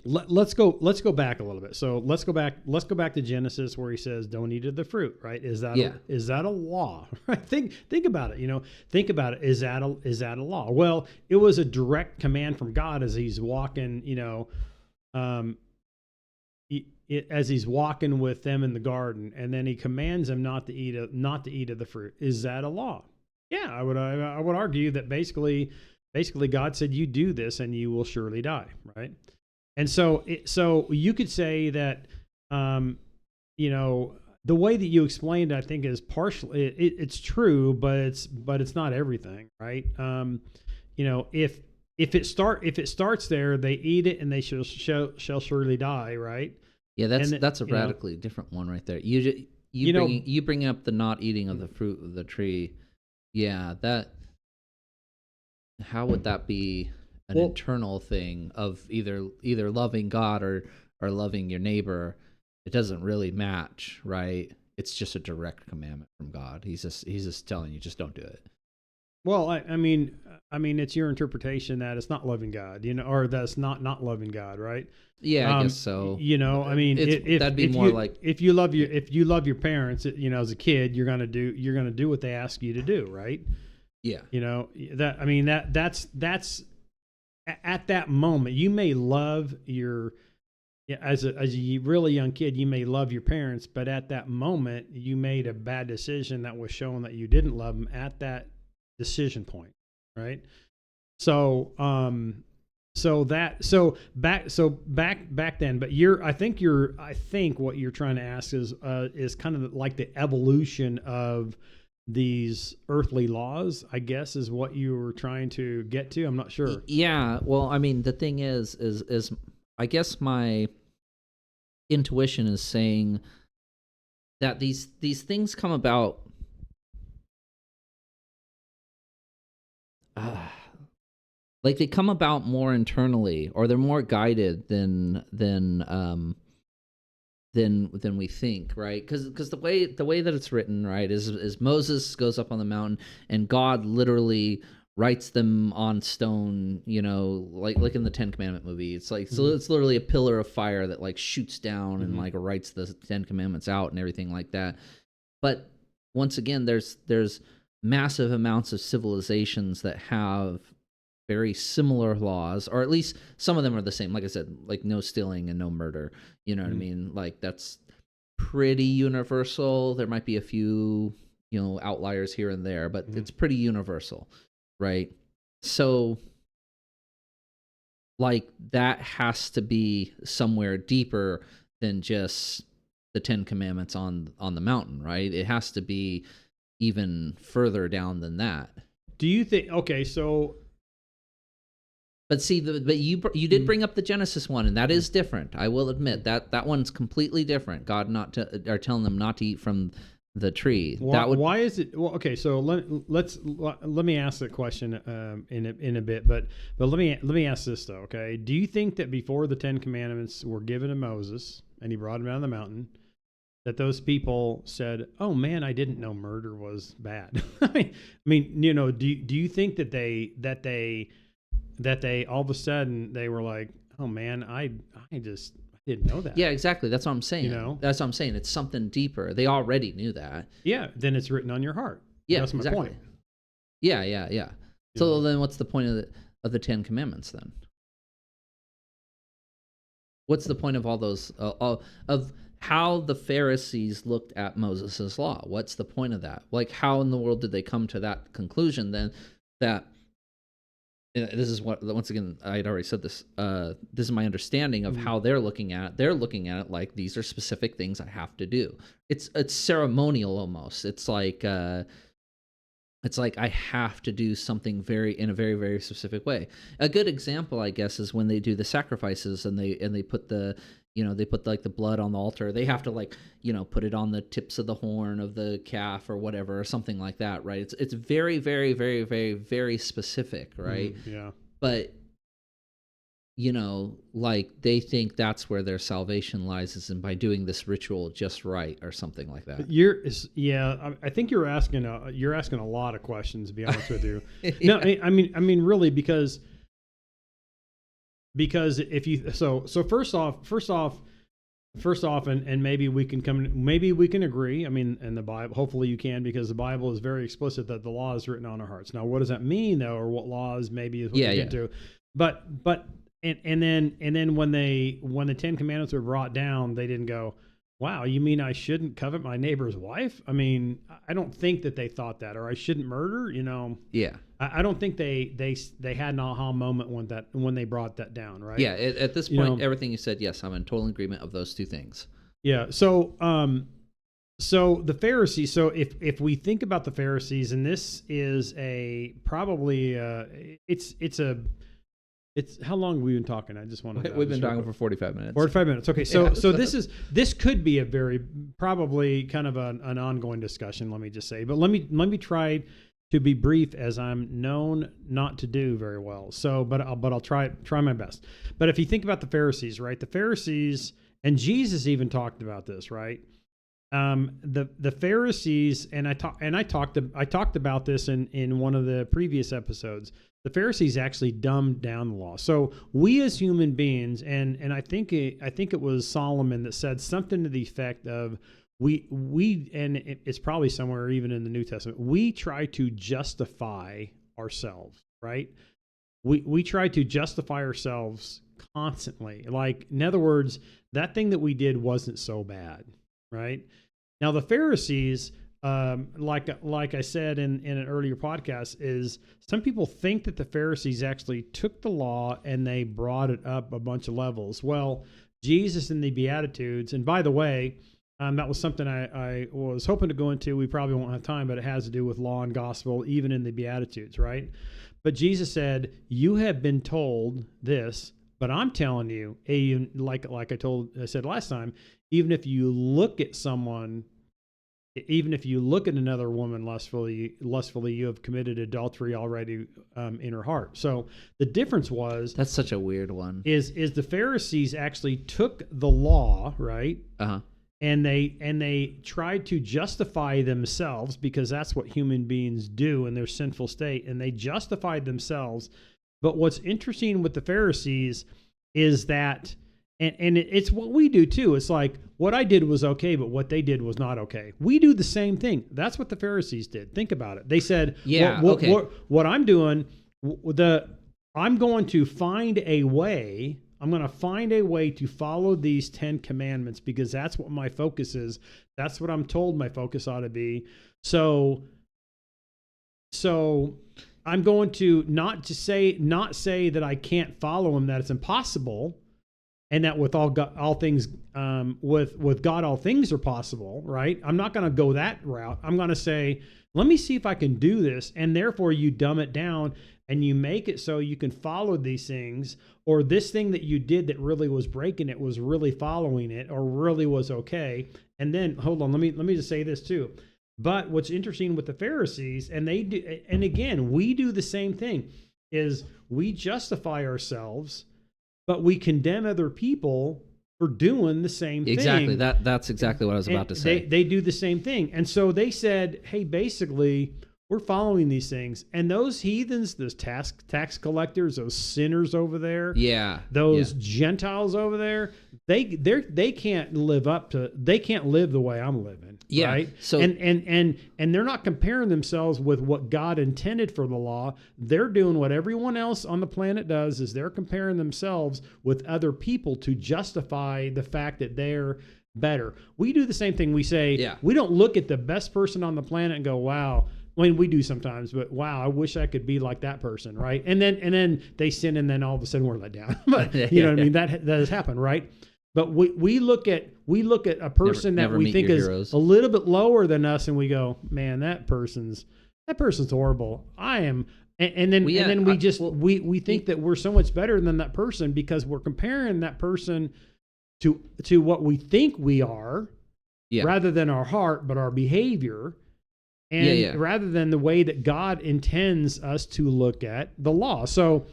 let's go back a little bit. So let's go back to Genesis where he says, "Don't eat of the fruit." Right? Is that a law? Right? Think about it. Think about it. Is that a law? Well, it was a direct command from God as he's walking. As he's walking with them in the garden, and then he commands them not to eat of the fruit. Is that a law? Yeah, I would argue that basically God said, "You do this, and you will surely die." Right? And so you could say that, the way that you explained, I think, is partially it's true, but it's not everything, right? If it starts there, they eat it and they shall surely die, right? Yeah, that's a radically different one right there. You bring up the not eating of the fruit of the tree. Yeah, how would that be an internal thing of either loving God or loving your neighbor, it doesn't really match, right? It's just a direct commandment from God. He's just telling you, just don't do it. Well, I mean, it's your interpretation that it's not loving God, or that's not loving God, right? Yeah, I guess so. I mean, that'd be more like if you love your parents, as a kid, you're gonna do what they ask you to do, right? Yeah. That's at that moment you may love as a really young kid, you may love your parents, but at that moment you made a bad decision that was showing that you didn't love them at that decision point, right? So back then, but I think what you're trying to ask is kind of like the evolution of these earthly laws, I guess, is what you were trying to get to. I'm not sure. Yeah. Well, I mean, the thing is I guess my intuition is saying that these things come about like they come about more internally, or they're more guided than we think, right? Because the way that it's written, right, is Moses goes up on the mountain and God literally writes them on stone, like in the Ten Commandment movie. It's like, so it's literally a pillar of fire that like shoots down and like writes the Ten Commandments out and everything like that. But once again, there's massive amounts of civilizations that have very similar laws, or at least some of them are the same. Like I said, like no stealing and no murder. You know what I mean? Like that's pretty universal. There might be a few, outliers here and there, but it's pretty universal, right? So like that has to be somewhere deeper than just the Ten Commandments on the mountain, right? It has to be even further down than that. Do you think? Okay, so. But see, but you did bring up the Genesis one, and that is different. I will admit that one's completely different. God are telling them not to eat from the tree. Why is it? Well, okay, so let me ask that question in a bit, but let me ask this though. Okay, do you think that before the Ten Commandments were given to Moses and he brought them down the mountain, that those people said, "Oh man, I didn't know murder was bad"? I mean, do you think that they all of a sudden they were like, "Oh man, I didn't know that"? Yeah, exactly. That's what I'm saying. That's what I'm saying. It's something deeper. They already knew that. Yeah, then it's written on your heart. Yeah, that's my point. Yeah. So then, what's the point of the Ten Commandments then? What's the point of all those of how the Pharisees looked at Moses' law? What's the point of that? Like, how in the world did they come to that conclusion then? That this is what, once again, I had already said this. This is my understanding of how they're looking at it. They're looking at it like these are specific things I have to do. It's ceremonial almost. It's like I have to do something in a very, very specific way. A good example, I guess, is when they do the sacrifices and they put the they put like the blood on the altar. They have to put it on the tips of the horn of the calf or whatever, or something like that, right? It's very, very, very, very, very specific, right? Yeah. But like they think that's where their salvation lies, is in by doing this ritual just right or something like that. I think you're asking a lot of questions, to be honest with you. No, I mean really, because if you first off, and maybe we can agree. I mean, in the Bible, hopefully you can, because the Bible is very explicit that the law is written on our hearts. Now, what does that mean though, or what laws maybe is what we get to? But and then when the Ten Commandments were brought down, they didn't go, "Wow, you mean I shouldn't covet my neighbor's wife?" I mean, I don't think that they thought that, or I shouldn't murder. Yeah. I don't think they had an aha moment when they brought that down, right? Yeah. At this point, everything you said, yes, I'm in total agreement of those two things. Yeah. So the Pharisees. So if we think about the Pharisees, and this is it's how long have we been talking? I just want to. We've been talking for 45 minutes. 45 minutes. Okay, so this could be a very probably kind of an ongoing discussion. Let me just say, but let me try to be brief, as I'm known not to do very well. So, but I'll try my best. But if you think about the Pharisees, right? The Pharisees, and Jesus even talked about this, right? The Pharisees, and I talked about this in one of the previous episodes. The Pharisees actually dumbed down the law. So we as human beings, and I think it was Solomon that said something to the effect of, it's probably somewhere even in the New Testament, we try to justify ourselves, right? We try to justify ourselves constantly. Like, in other words, that thing that we did wasn't so bad, right? Now the Pharisees, like I said in an earlier podcast, is some people think that the Pharisees actually took the law and they brought it up a bunch of levels. Well, Jesus in the Beatitudes, and by the way, that was something I was hoping to go into. We probably won't have time, but it has to do with law and gospel, even in the Beatitudes, right? But Jesus said, "You have been told this, but I'm telling you," like I said last time, even if you look at another woman lustfully, you have committed adultery already in her heart. So the difference was, that's such a weird one. Is the Pharisees actually took the law, right? Uh-huh. And they tried to justify themselves, because that's what human beings do in their sinful state, and they justified themselves. But what's interesting with the Pharisees is that, and it's what we do too. It's like, what I did was okay, but what they did was not okay. We do the same thing. That's what the Pharisees did. Think about it. They said, what I'm doing, I'm going to find a way. I'm going to find a way to follow these 10 commandments, because that's what my focus is. That's what I'm told my focus ought to be. So I'm going to not say that I can't follow him, that it's impossible, and that with all things, with God, all things are possible, right? I'm not going to go that route. I'm going to say, let me see if I can do this. And therefore you dumb it down and you make it so you can follow these things, or this thing that you did that really was breaking it was really following it, or really was okay. And then, hold on, let me just say this too. But what's interesting with the Pharisees, and they do, and again, we do the same thing, is we justify ourselves, but we condemn other people for doing the same thing. Exactly. That's exactly what I was about to say. They do the same thing. And so they said, hey, basically, we're following these things. And those heathens, those tax collectors, those sinners over there, those Gentiles over there, they can't live the way I'm living. Yeah. Right. So and they're not comparing themselves with what God intended for the law. They're doing what everyone else on the planet does, is they're comparing themselves with other people to justify the fact that they're better. We do the same thing. We say, we don't look at the best person on the planet and go, wow. I mean, we do sometimes, but wow, I wish I could be like that person, right? And then they sin, and then all of a sudden we're let down. But you know what I mean? That has happened, right? But we look at a person that we think is a little bit lower than us, and we go, man, that person's horrible. I am, and then we think that we're so much better than that person, because we're comparing that person to what we think we are, rather than our heart, but our behavior. And rather than the way that God intends us to look at the law. So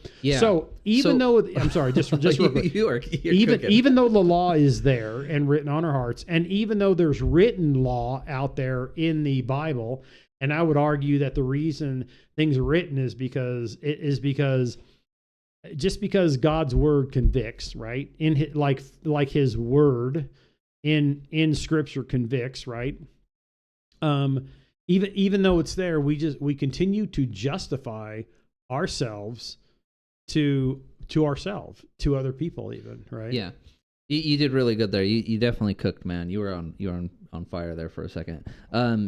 even though, I'm sorry, just real quick. Even though the law is there and written on our hearts, and even though there's written law out there in the Bible, and I would argue that the reason things are written is because God's word convicts, right? Like his word in Scripture convicts, right? Even though it's there, we continue to justify ourselves to ourselves, to other people, even, right? Yeah, you did really good there. You definitely cooked, man. You were on fire there for a second.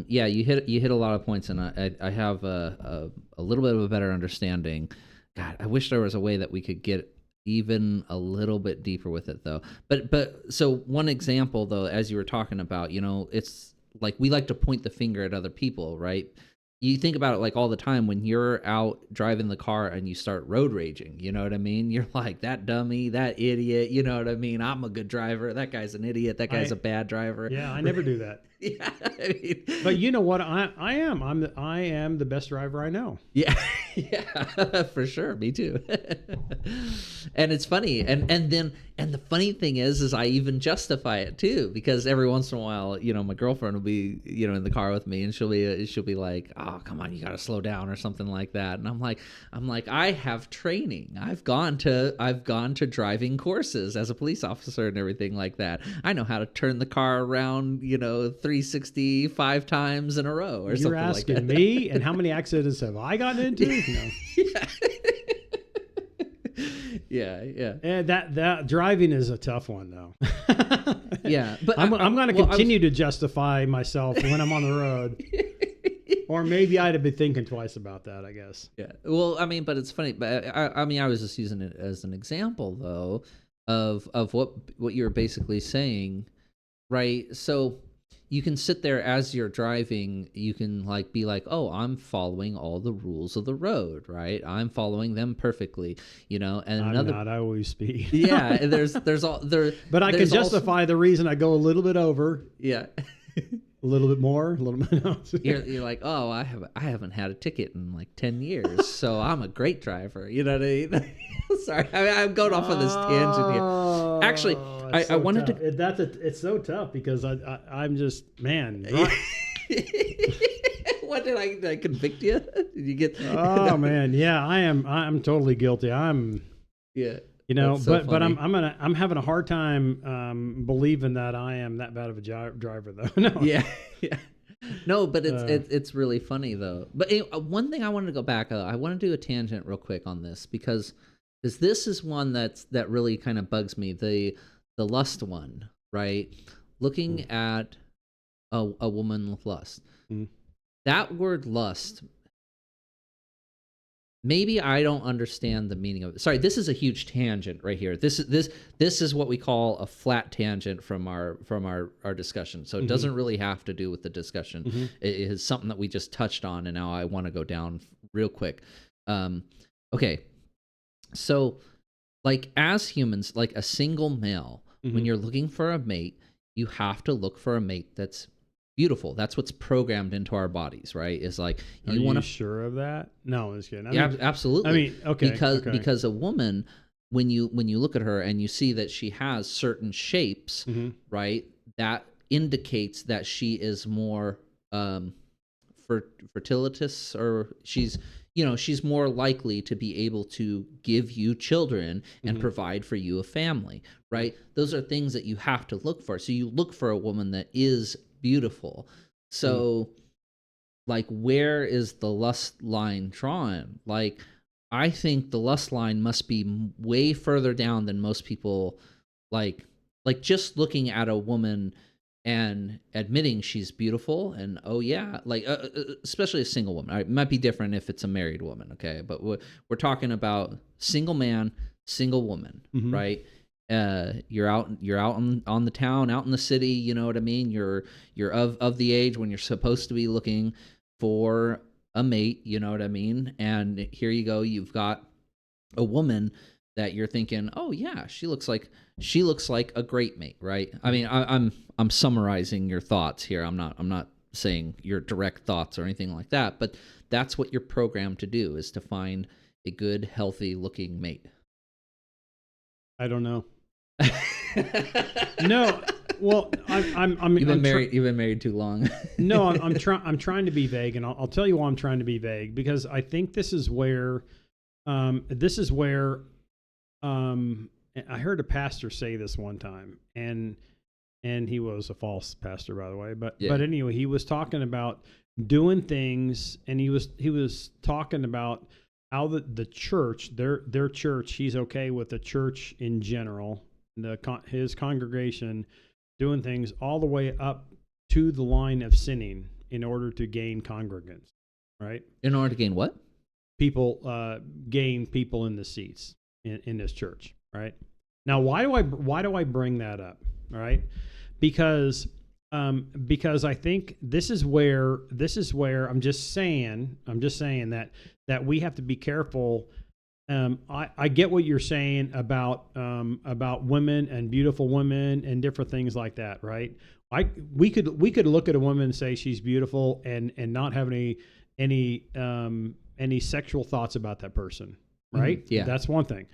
You hit a lot of points, and I have a little bit of a better understanding. God, I wish there was a way that we could get even a little bit deeper with it, though. But so one example, though, as you were talking about, it's like we like to point the finger at other people, right? you think about it like all the time when you're out driving the car and you start road raging, you know what I mean? You're like, that dummy, that idiot, you know what I mean? I'm a good driver. That guy's an idiot. That guy's a bad driver. Yeah, I never do that. Yeah. I mean, But you know what? I am. I am the best driver I know. yeah. Yeah, for sure. Me too. And it's funny. And the funny thing is I even justify it too, because every once in a while, you know, my girlfriend will be, you know, in the car with me, and she'll be like, oh, come on, you got to slow down or something like that. And I'm like, I have training. I've gone to driving courses as a police officer and everything like that. I know how to turn the car around, you know, 365 times in a row or something like that. You're asking me, and how many accidents have I gotten into? No. Yeah. And that driving is a tough one, though. Yeah, but I'm going to continue to justify myself when I'm on the road. Or maybe I'd have been thinking twice about that, I guess. Yeah. Well, I mean, but it's funny. But I mean, I was just using it as an example, though, of what you're basically saying, right? So you can sit there as you're driving. You can like be like, oh, I'm following all the rules of the road, right? I'm following them perfectly, you know. And I'm not. I always speed. Yeah. And there's all there. But I can justify the reason I go a little bit over. Yeah. A little bit more, a little bit. No. You're like, oh, I haven't had a ticket in like 10 years, so I'm a great driver. You know what I mean? Sorry, I'm going off on this tangent here. Actually, I wanted tough. It's so tough because I'm just, man. What did I convict you? Did you get? Oh man, yeah, I'm totally guilty. Yeah. You know, so but I'm having a hard time believing that I am that bad of a driver, though. No. Yeah. No, but it's really funny though. But anyway, one thing I wanted to go back. I want to do a tangent real quick on this because this is one that really kind of bugs me. The lust one, right? Looking at a woman with lust. That word lust. Maybe I don't understand the meaning of it. Sorry, this is a huge tangent right here. This is what we call a flat tangent from our discussion. So it doesn't really have to do with the discussion. It is something that we just touched on, and now I want to go down real quick. Okay, so like as humans, like a single male, when you're looking for a mate, you have to look for a mate that's beautiful. That's what's programmed into our bodies, right? Is like you want to sure of that? No, I'm just kidding. Yeah, absolutely. I mean, okay, because a woman, when you look at her and you see that she has certain shapes, right? That indicates that she is more fertilitous, or she's more likely to be able to give you children and provide for you a family, right? Those are things that you have to look for. So you look for a woman that is beautiful. So like, where is the lust line drawn? Like, I think the lust line must be way further down than most people like just looking at a woman and admitting she's beautiful, and oh yeah, like especially a single woman. It might be different if it's a married woman, okay? But we're talking about single man, single woman, right? You're out on the town, out in the city, you know what I mean? You're of the age when you're supposed to be looking for a mate, you know what I mean? And here you go, you've got a woman that you're thinking, oh yeah, she looks like a great mate, right? I mean, I'm summarizing your thoughts here. I'm not saying your direct thoughts or anything like that, but that's what you're programmed to do, is to find a good, healthy looking mate. I don't know. No, well, You've been married too long. No, I'm trying to be vague, and I'll tell you why I'm trying to be vague, because I think this is where I heard a pastor say this one time, and he was a false pastor, by the way, but anyway, he was talking about doing things, and he was talking about how the church, their church, he's okay with the church in general, his congregation doing things all the way up to the line of sinning in order to gain congregants, right? In order to gain what? Gain people in the seats in this church, right? Now, why do I bring that up? All right, because Because I think this is where I'm just saying that we have to be careful. I get what you're saying about women and beautiful women and different things like that, right? We could look at a woman and say she's beautiful and not have any sexual thoughts about that person, right? Yeah, that's one thing.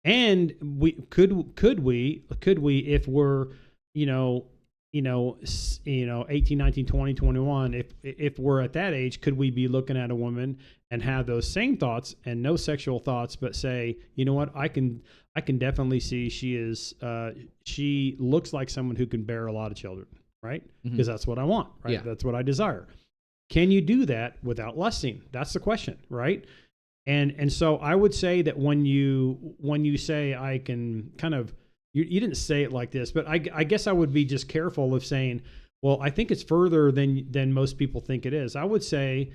And we could we if we're 18, 19, 20, 21, if we're at that age, could we be looking at a woman and have those same thoughts and no sexual thoughts, but say, you know what, I can definitely see she looks like someone who can bear a lot of children, right? Because that's what I want, right? Yeah. That's what I desire. Can you do that without lusting? That's the question, right? And so I would say that when you say I can kind of, you didn't say it like this, but I guess I would be just careful of saying, well, I think it's further than most people think it is. I would say,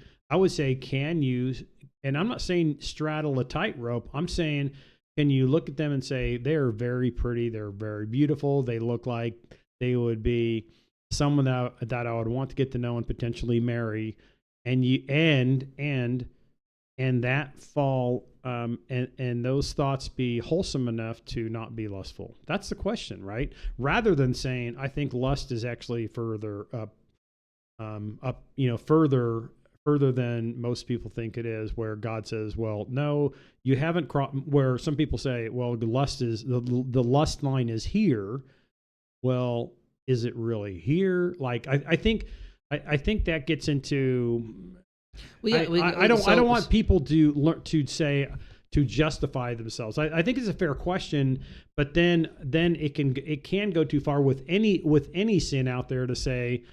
can you, and I'm not saying straddle a tightrope. I'm saying, can you look at them and say, they're very pretty, they're very beautiful, they look like they would be someone that I would want to get to know and potentially marry, and that fall and those thoughts be wholesome enough to not be lustful. That's the question, right? Rather than saying, I think lust is actually further up, further than most people think it is, where God says, well, no, you haven't where some people say, well, the lust line is here. Well, is it really here? Like, I think that gets into, I don't want people to learn to justify themselves. I think it's a fair question, but then it can go too far with any sin out there to say,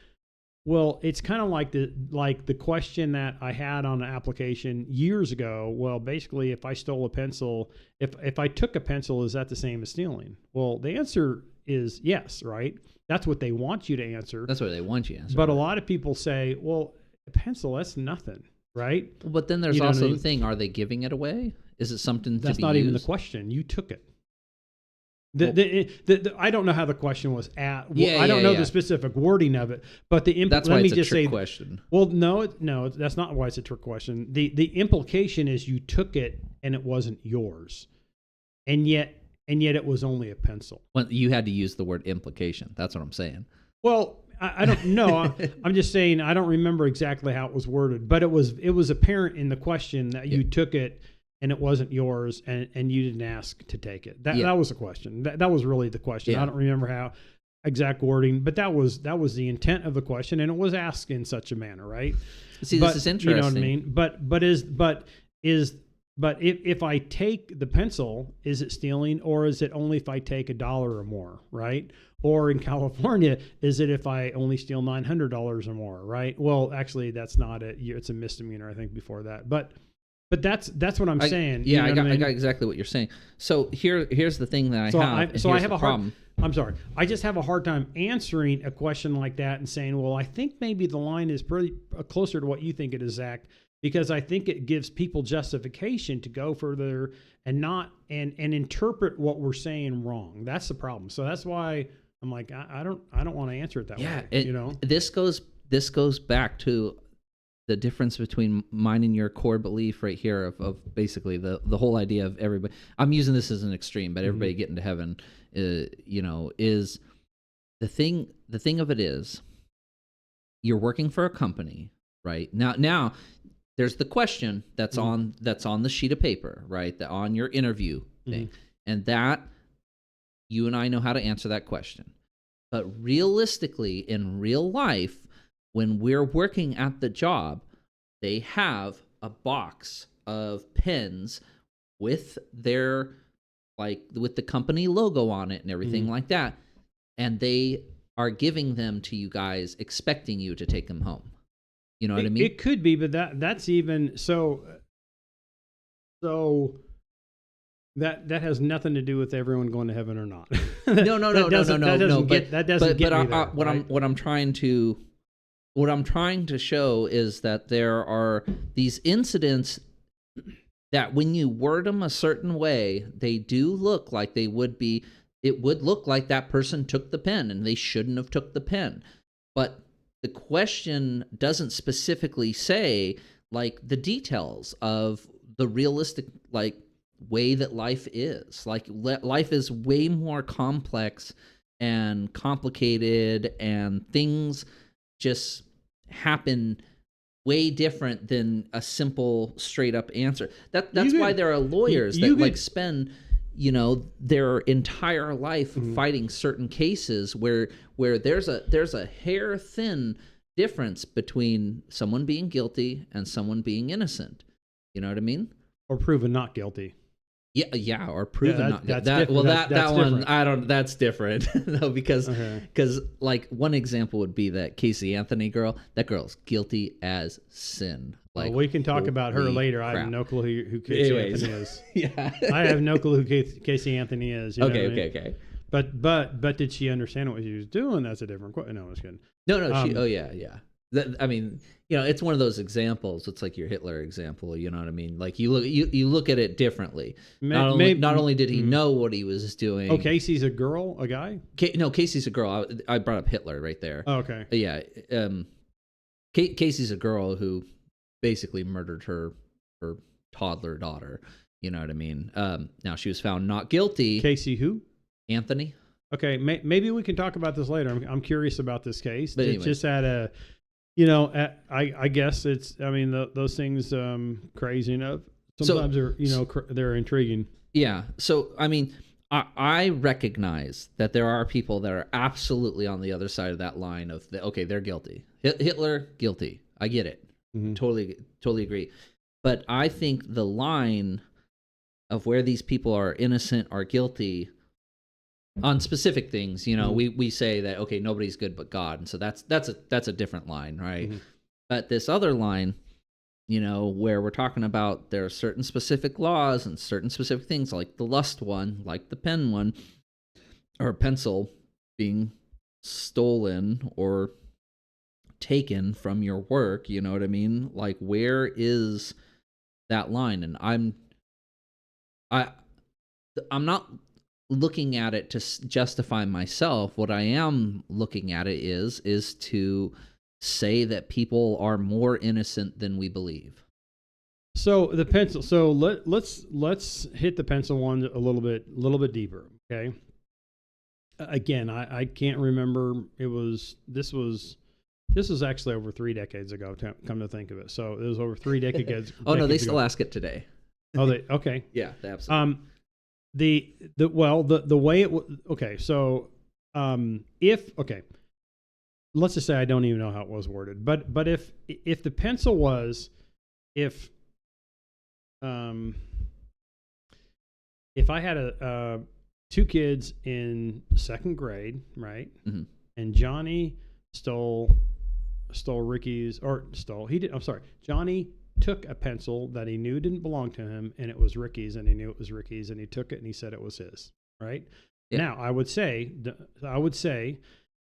well, it's kind of like the question that I had on an application years ago. Well, basically, if I stole a pencil, if I took a pencil, is that the same as stealing? Well, the answer is yes, right? That's what they want you to answer. That's what they want you to answer. But a lot of people say, well, a pencil, that's nothing, right? But then there's also the thing, are they giving it away? Is it something to be That's not even the question. You took it. I don't know how the question was at. I don't know the specific wording of it, but that's why it's a trick question. Well, no, that's not why it's a trick question. The implication is you took it and it wasn't yours, and yet it was only a pencil. Well, you had to use the word implication. That's what I'm saying. Well, I don't know. I'm just saying I don't remember exactly how it was worded, but it was apparent in the question that you took it and it wasn't yours, and you didn't ask to take it. That was the question. That was really the question. I don't remember how exact wording, but that was the intent of the question, and it was asked in such a manner, right? See, this is interesting. You know what I mean? But if I take the pencil, is it stealing, or is it only if I take $1 or more, right? Or in California, is it if I only steal $900 or more, right? Well, actually, that's not it. It's a misdemeanor, I think, before that. But that's what I'm saying. Yeah, I got exactly what you're saying. So here's the thing that I have a problem. I'm sorry. I just have a hard time answering a question like that and saying, well, I think maybe the line is pretty closer to what you think it is, Zach, because I think it gives people justification to go further and not and interpret what we're saying wrong. That's the problem. So that's why I'm like, I don't want to answer it that way. This goes back to the difference between mine and your core belief right here of basically the whole idea of everybody. I'm using this as an extreme, but everybody getting to heaven, is the thing. The thing of it is, you're working for a company, right? Now, there's the question that's on the sheet of paper, right? On your interview thing, and that you and I know how to answer that question. But realistically, in real life, when we're working at the job, they have a box of pens with their with the company logo on it and everything like that, and they are giving them to you guys, expecting you to take them home. You know what I mean? It could be, but that's even so. That has nothing to do with everyone going to heaven or not. No. That doesn't get me there. What I'm trying to show is that there are these incidents that when you word them a certain way, they do look like they would be. It would look like that person took the pen and they shouldn't have took the pen. but the question doesn't specifically say like the details of the realistic like way that life is. Like life is way more complex and complicated, and things just happen way different than a simple straight up answer. That's why there are lawyers that like spend their entire life fighting certain cases where there's a hair thin difference between someone being guilty and someone being innocent. You know what I mean? Or proven not guilty. Yeah, or proven not guilty. That's That one different. I don't. That's different. No, because like one example would be that Casey Anthony girl. That girl's guilty as sin. Like we can talk about her later. Crap. I have no clue who Casey Anthony is. Yeah, I have no clue who Casey Anthony is. Okay. But did she understand what she was doing? That's a different question. No, I was kidding. No. Yeah. I mean, it's one of those examples. It's like your Hitler example. You know what I mean? Like you look at it differently. Not only did he know what he was doing. Oh, Casey's a girl, a guy? No, Casey's a girl. I brought up Hitler right there. Oh, okay. Yeah. Casey's a girl who basically murdered her toddler daughter. You know what I mean? Now she was found not guilty. Casey who? Anthony. Okay, maybe we can talk about this later. I'm curious about this case. But it's just at a, I guess it's. I mean, those things crazy enough. Sometimes they're intriguing. Yeah. So I mean, I recognize that there are people that are absolutely on the other side of that line of they're guilty. Hitler guilty. I get it. Mm-hmm. Totally agree. But I think the line of where these people are innocent or guilty on specific things, we say that nobody's good but God, and so that's a different line, right? Mm-hmm. But this other line, where we're talking about there are certain specific laws and certain specific things, like the lust one, like the pen one, or pencil being stolen or taken from your work, you know what I mean? Like, where is that line? And I'm not looking at it to justify myself. What I am looking at it is to say that people are more innocent than we believe. So the pencil. So let's hit the pencil one a little bit deeper. Okay. Again, I can't remember. This was actually over 3 decades ago. Come to think of it, so it was over 3 decades. Oh no, they still ask it today. Oh, they okay. Yeah, they absolutely. The way it okay. So let's just say I don't even know how it was worded, but if the pencil was if I had 2 kids in 2nd grade, right? Mm-hmm. And Johnny stole Ricky's, or stole, he did, I'm sorry, Johnny took a pencil that he knew didn't belong to him, and it was Ricky's, and he knew it was Ricky's, and he took it and he said it was his, right? Yeah. Now, I would say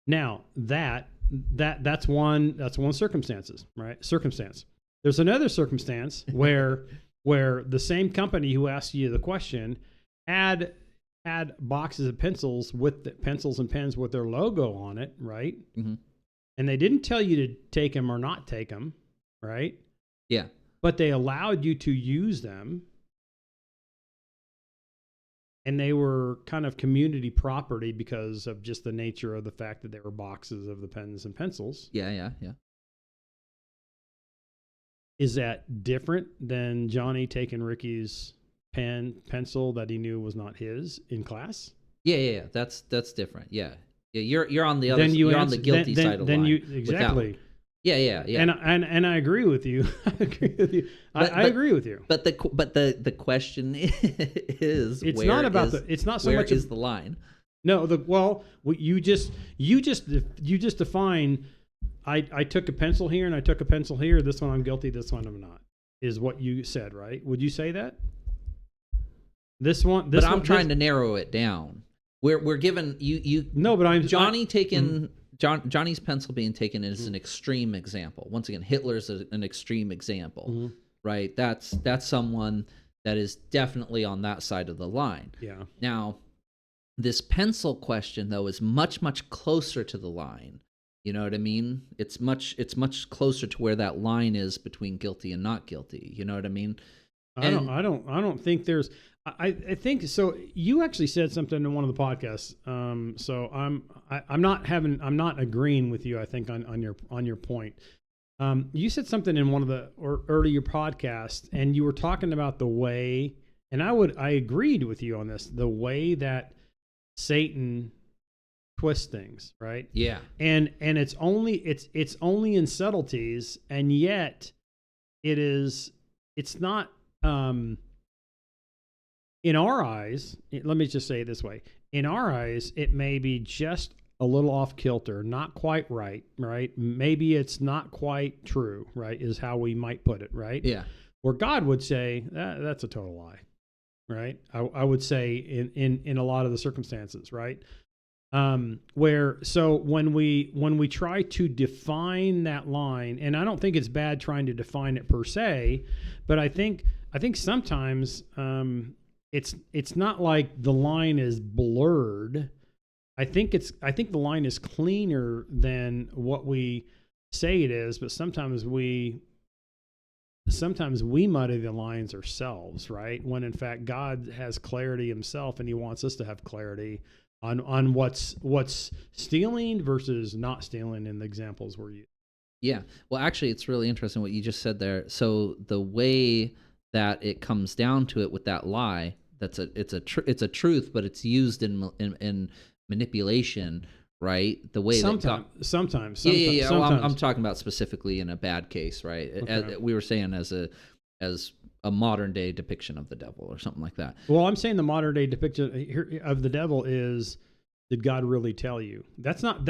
now that's one circumstance, right? There's another circumstance where the same company who asked you the question had boxes of pencils with the pencils and pens with their logo on it, right? Mm-hmm. And they didn't tell you to take them or not take them, right? Yeah. But they allowed you to use them. And they were kind of community property because of just the nature of the fact that they were boxes of the pens and pencils. Yeah. Is that different than Johnny taking Ricky's pencil that he knew was not his in class? Yeah. That's different. Yeah. You're on the other. You're on the guilty side of the line. Exactly. Yeah. And I agree with you. I agree with you. But the question is, it's not about it's not so where much is the line? No, you just define. I took a pencil here and I took a pencil here. This one I'm guilty. This one I'm not. Is what you said, right? Would you say that? But I'm trying to narrow it down. We're given you. No, but Johnny's pencil being taken is an extreme example. Once again, Hitler's an extreme example, right? That's someone that is definitely on that side of the line. Yeah. Now, this pencil question, though, is much, much closer to the line You know what I mean? It's much closer to where that line is between guilty and not guilty. You know what I mean? And I don't think there's. I think so. You actually said something in one of the podcasts. So I'm not agreeing with you. I think on your point. You said something in one of the earlier podcasts, and you were talking about the way, and I agreed with you on this. The way that Satan twist things, right? yeah, And it's only in subtleties, and yet it's not in our eyes. Let me just say it this way: in our eyes, it may be just a little off kilter, not quite right, right? Maybe it's not quite true, right? Is how we might put it, right? yeah, Where God would say that's a total lie, right? I would say in a lot of the circumstances, right? Where so when we try to define that line, and I don't think it's bad trying to define it per se, but I think sometimes it's not like the line is blurred. I think the line is cleaner than what we say it is, but sometimes we muddy the lines ourselves, right? When in fact God has clarity himself, and he wants us to have clarity on what's stealing versus not stealing in the examples we're using. yeah. Well, actually, it's really interesting what you just said there. So the way that it comes down to it with that lie, it's a truth, but it's used in manipulation, right? The way Sometimes. Yeah. Well, I'm talking about specifically in a bad case, right? Okay. As we were saying, as a modern day depiction of the devil or something like that. Well, I'm saying the modern day depiction of the devil is, did God really tell you? That's not.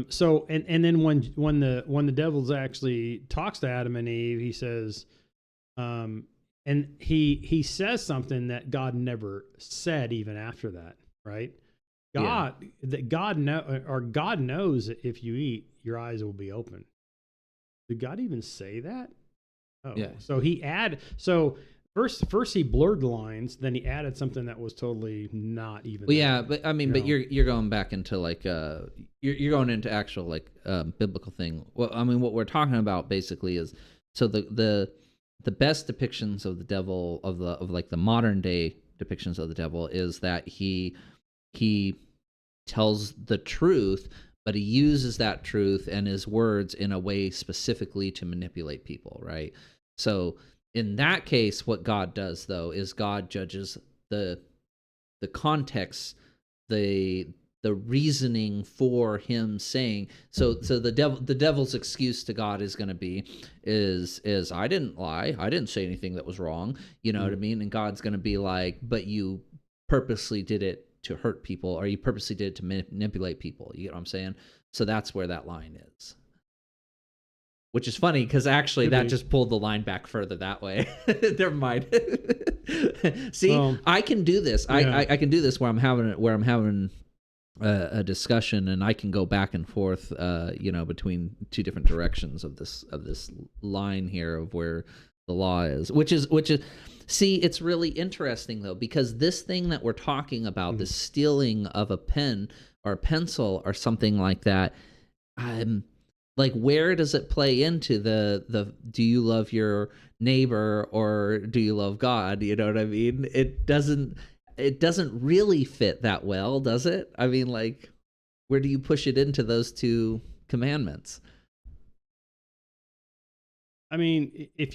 So and then when the devil actually talks to Adam and Eve, he says, and he says something that God never said even after that, right? God knows that if you eat, your eyes will be open. Did God even say that? Oh, yeah. So first he blurred the lines, then he added something that was totally not even. Well, yeah, but I mean, but you're going back into like you're going into actual like biblical thing. Well, I mean, what we're talking about basically is so the best depictions of the devil of like the modern day depictions of the devil is that he tells the truth, but he uses that truth and his words in a way specifically to manipulate people, right? So in that case, what God does though is God judges the context, the reasoning for him saying so the devil's excuse to God is going to be is I didn't lie, I didn't say anything that was wrong, you know what I mean? And God's going to be like, but you purposely did it to hurt people, or you purposely did it to manipulate people. You get what I'm saying? So that's where that line is. Which is funny because actually that just pulled the line back further that way. Never mind. See, I can do this. Yeah. I can do this where I'm having a discussion, and I can go back and forth, between two different directions of this line here of where the law is, which is. See, it's really interesting though, because this thing that we're talking about, the stealing of a pen or a pencil or something like that, like, where does it play into the do you love your neighbor or do you love God? You know what I mean? It doesn't really fit that well, does it? I mean, like, where do you push it into those two commandments? I mean, if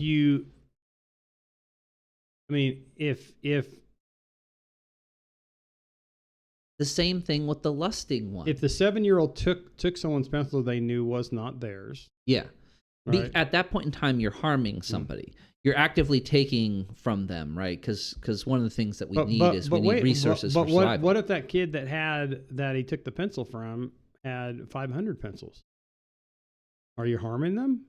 the same thing with the lusting one. If the 7-year-old took someone's pencil they knew was not theirs. Yeah. Right? At that point in time, you're harming somebody. You're actively taking from them, right? Because one of the things that we need is resources for survival. What if that kid that he took the pencil from had 500 pencils? Are you harming them?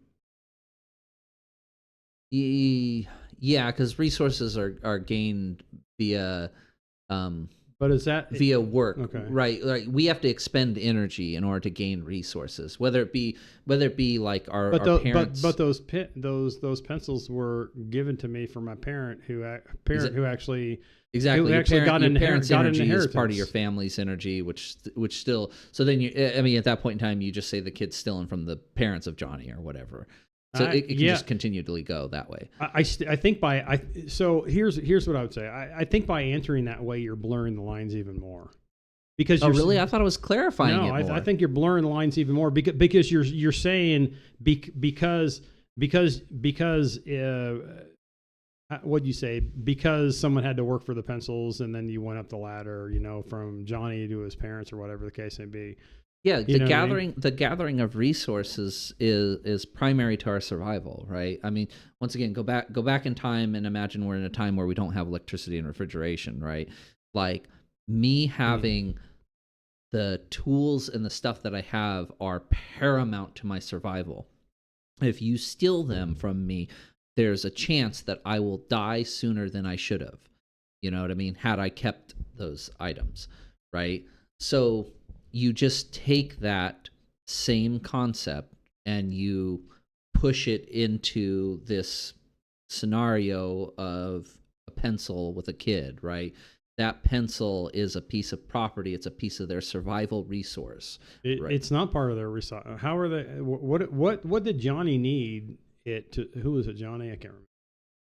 Yeah, because resources are gained via. But But is that via work, okay? right? Like we have to expend energy in order to gain resources, whether it be like our parents. But those pencils were given to me from my parent who actually exactly who actually got an parents' energy is part of inheritance. your family's energy, which still. So then I mean, at that point in time, you just say the kid's stealing from the parents of Johnny or whatever. So it can just continually go that way. I think so here's what I would say. I think by answering that way, you're blurring the lines even more. Because really, I thought it was clarifying. No, I think you're blurring the lines even more because you're saying because what'd you say? Because someone had to work for the pencils, and then you went up the ladder, from Johnny to his parents or whatever the case may be. Yeah, the gathering of resources is primary to our survival, right? I mean, once again, go back in time and imagine we're in a time where we don't have electricity and refrigeration, right? Like me having the tools and the stuff that I have are paramount to my survival. If you steal them from me, there's a chance that I will die sooner than I should have. You know what I mean? Had I kept those items, right? So you just take that same concept and you push it into this scenario of a pencil with a kid, right? That pencil is a piece of property. It's a piece of their survival resource. Right? It's not part of their resource. How are they? What did Johnny need it to? Who was it? Johnny? I can't remember.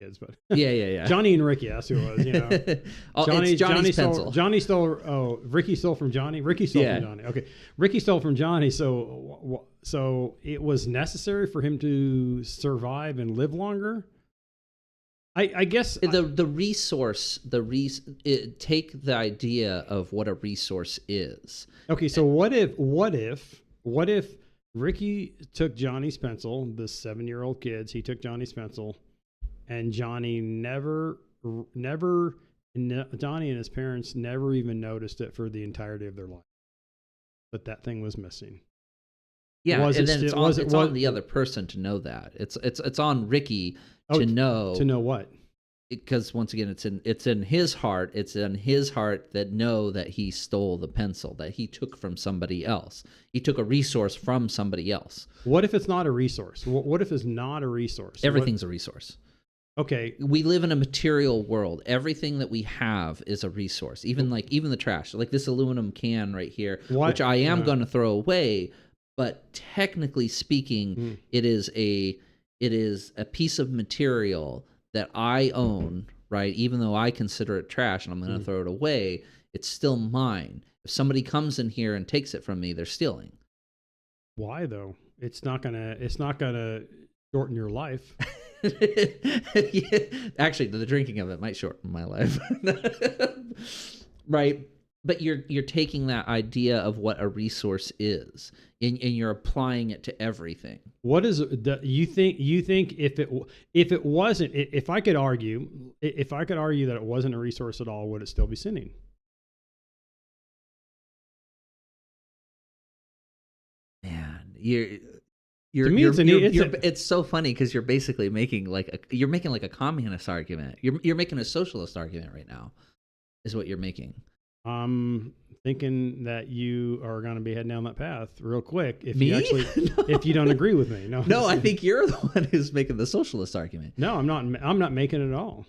Kids, but yeah. Johnny and Ricky, that's who it was. Johnny's pencil. Johnny stole. Oh, Ricky stole from Johnny. Ricky stole from Johnny. Okay, Ricky stole from Johnny. So it was necessary for him to survive and live longer. I guess the resource, take the idea of what a resource is. Okay, so what if Ricky took Johnny's pencil? The 7-year-old kids, he took Johnny's pencil. And Johnny Johnny and his parents never even noticed it for the entirety of their life. But that thing was missing. Yeah, and then it's on the other person to know that. It's on Ricky to know. To know what? Because once again, it's in his heart. It's in his heart that know that he stole the pencil, that he took from somebody else. He took a resource from somebody else. What if it's not a resource? What if it's not a resource? Everything's a resource. Okay. We live in a material world. Everything that we have is a resource. Even the trash, like this aluminum can right here, which I am going to throw away. But technically speaking, it is a piece of material that I own, right? Even though I consider it trash and I'm going to throw it away, it's still mine. If somebody comes in here and takes it from me, they're stealing. Why though? It's not gonna shorten your life. Yeah. Actually, the drinking of it might shorten my life. Right? But you're taking that idea of what a resource is and you're applying it to everything. What is you think if it wasn't, if I could argue that it wasn't a resource at all, would it still be sinning? Man, it's so funny because you're basically making like a communist argument. You're making a socialist argument right now, is what you're making. I'm thinking that you are going to be heading down that path real quick if Me? you actually No. if you don't agree with me. No, I think you're the one who's making the socialist argument. No, I'm not. I'm not making it at all.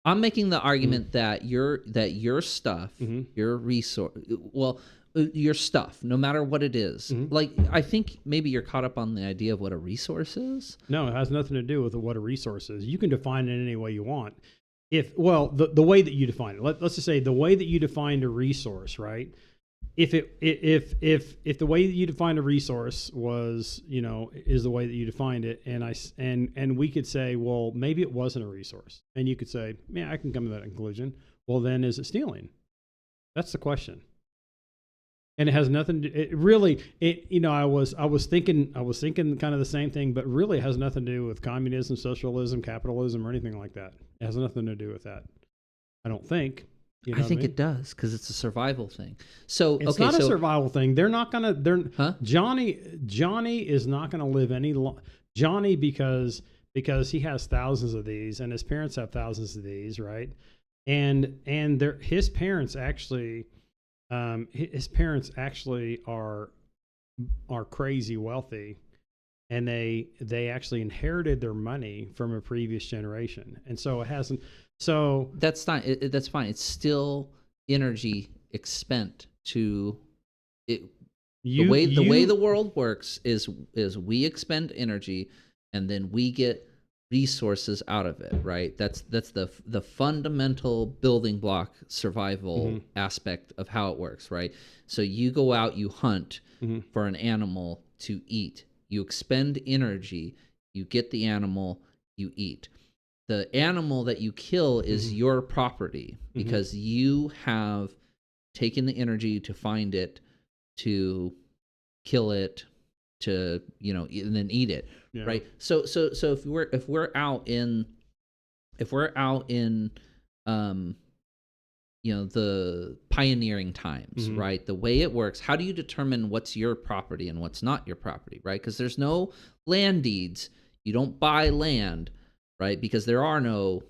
I'm making the argument that your stuff, your resource, your stuff, no matter what it is. Like, I think maybe you're caught up on the idea of what a resource is. No, it has nothing to do with what a resource is. You can define it any way you want. The way that you define it, let's just say the way that you defined a resource, right? If the way that you defined a resource was, is the way that you defined it, and we could say, well, maybe it wasn't a resource, and you could say, yeah, I can come to that conclusion. Well, then is it stealing? That's the question. And it has nothing to, I was thinking kind of the same thing, but really it has nothing to do with communism, socialism, capitalism, or anything like that. It has nothing to do with that. I don't think. I think it does, because it's a survival thing. So it's not a survival thing. They're not gonna. Johnny is not gonna live any long. Johnny because he has thousands of these, and his parents have thousands of these, right? his parents actually, are crazy wealthy, and they actually inherited their money from a previous generation, and so it hasn't. So that's not. That's fine. It's still energy expent to it. The way the world works is we expend energy, and then we get resources out of it, right? That's the fundamental building block survival aspect of how it works, right? So you go out, you hunt for an animal to eat. You expend energy, you get the animal, you eat. The animal that you kill is your property because you have taken the energy to find it, to kill it, to and then eat it, right? So if we're out in the pioneering times, right? The way it works, how do you determine what's your property and what's not your property, right? Because there's no land deeds. You don't buy land, right? Because there are no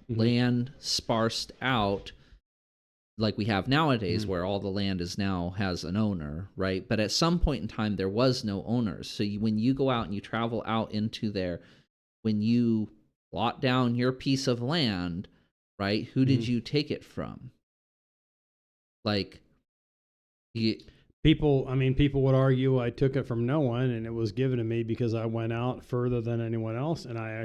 land sparsed out like we have nowadays, where all the land has an owner, right? But at some point in time, there was no owners. So when you go out and you travel out into there, when you plot down your piece of land, right? Who did you take it from? People would argue I took it from no one, and it was given to me because I went out further than anyone else, and I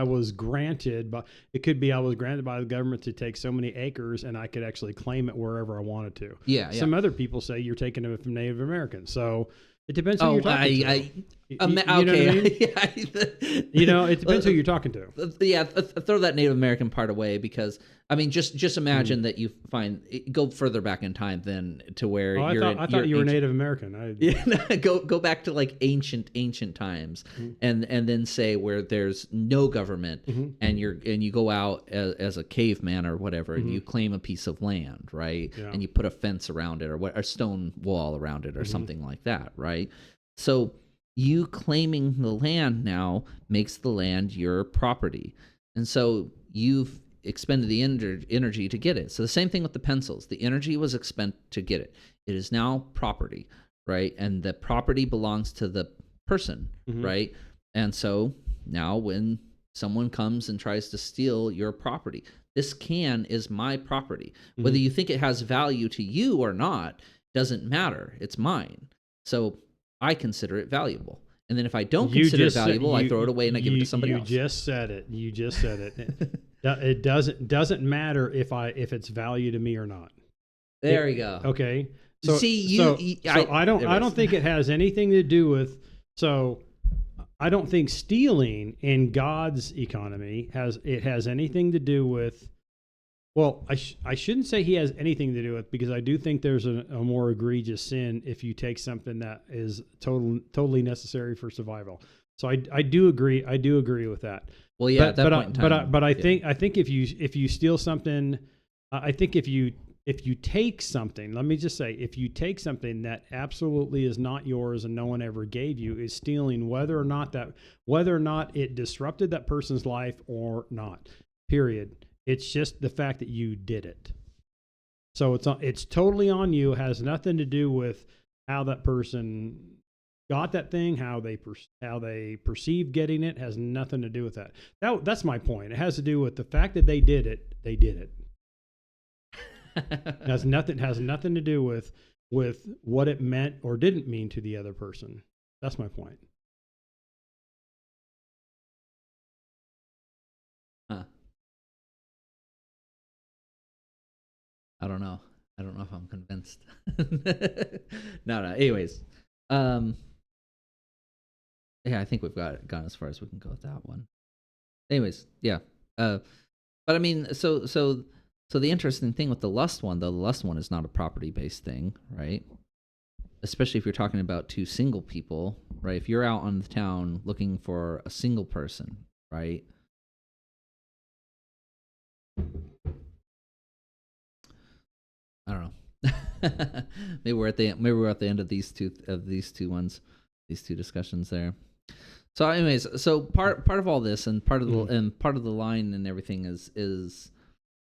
was granted, but it could be I was granted by the government to take so many acres, and I could actually claim it wherever I wanted to. Yeah. Some other people say you're taking it from Native Americans, so it depends who you're talking to. It depends who you're talking to. Yeah, throw that Native American part away because just imagine that you go further back in time than to where I thought you were Native American. Go back to ancient times, and then say where there's no government, and you go out as a caveman or whatever, and you claim a piece of land, right? Yeah. And you put a fence around it or a stone wall around it or something like that, right? So you claiming the land now makes the land your property. And so you've expended the energy to get it. So the same thing with the pencils. The energy was expended to get it. It is now property, right? And the property belongs to the person, right? And so now when someone comes and tries to steal your property, this can is my property. Whether you think it has value to you or not doesn't matter. It's mine. So I consider it valuable. And then if I don't consider it valuable, I throw it away and I give it to somebody else. You just said it. It doesn't matter if it's value to me or not. There you go. Okay. So I don't think it has anything to do with. So I don't think stealing in God's economy has anything to do with. Well, I shouldn't say he has anything to do with, because I do think there's a more egregious sin if you take something that is totally necessary for survival. So I do agree with that. Well, yeah, but I think if you steal something, I think if you take something, let me just say, if you take something that absolutely is not yours and no one ever gave you, is stealing, whether or not it disrupted that person's life or not. Period. It's just the fact that you did it. So it's totally on you. It has nothing to do with how that person got that thing, how they perceived getting it. Has nothing to do with that. That's my point. It has to do with the fact that they did it. They did it. It has nothing to do with what it meant or didn't mean to the other person. That's my point. I don't know if I'm convinced. No. Anyways, yeah, I think we've gone as far as we can go with that one. Anyways, yeah. But I mean, so the interesting thing with the lust one is not a property-based thing, right? Especially if you're talking about two single people, right? If you're out on the town looking for a single person, right? I don't know. maybe we're at the end of these two discussions there. So anyways, so part of all this and part of the line and everything is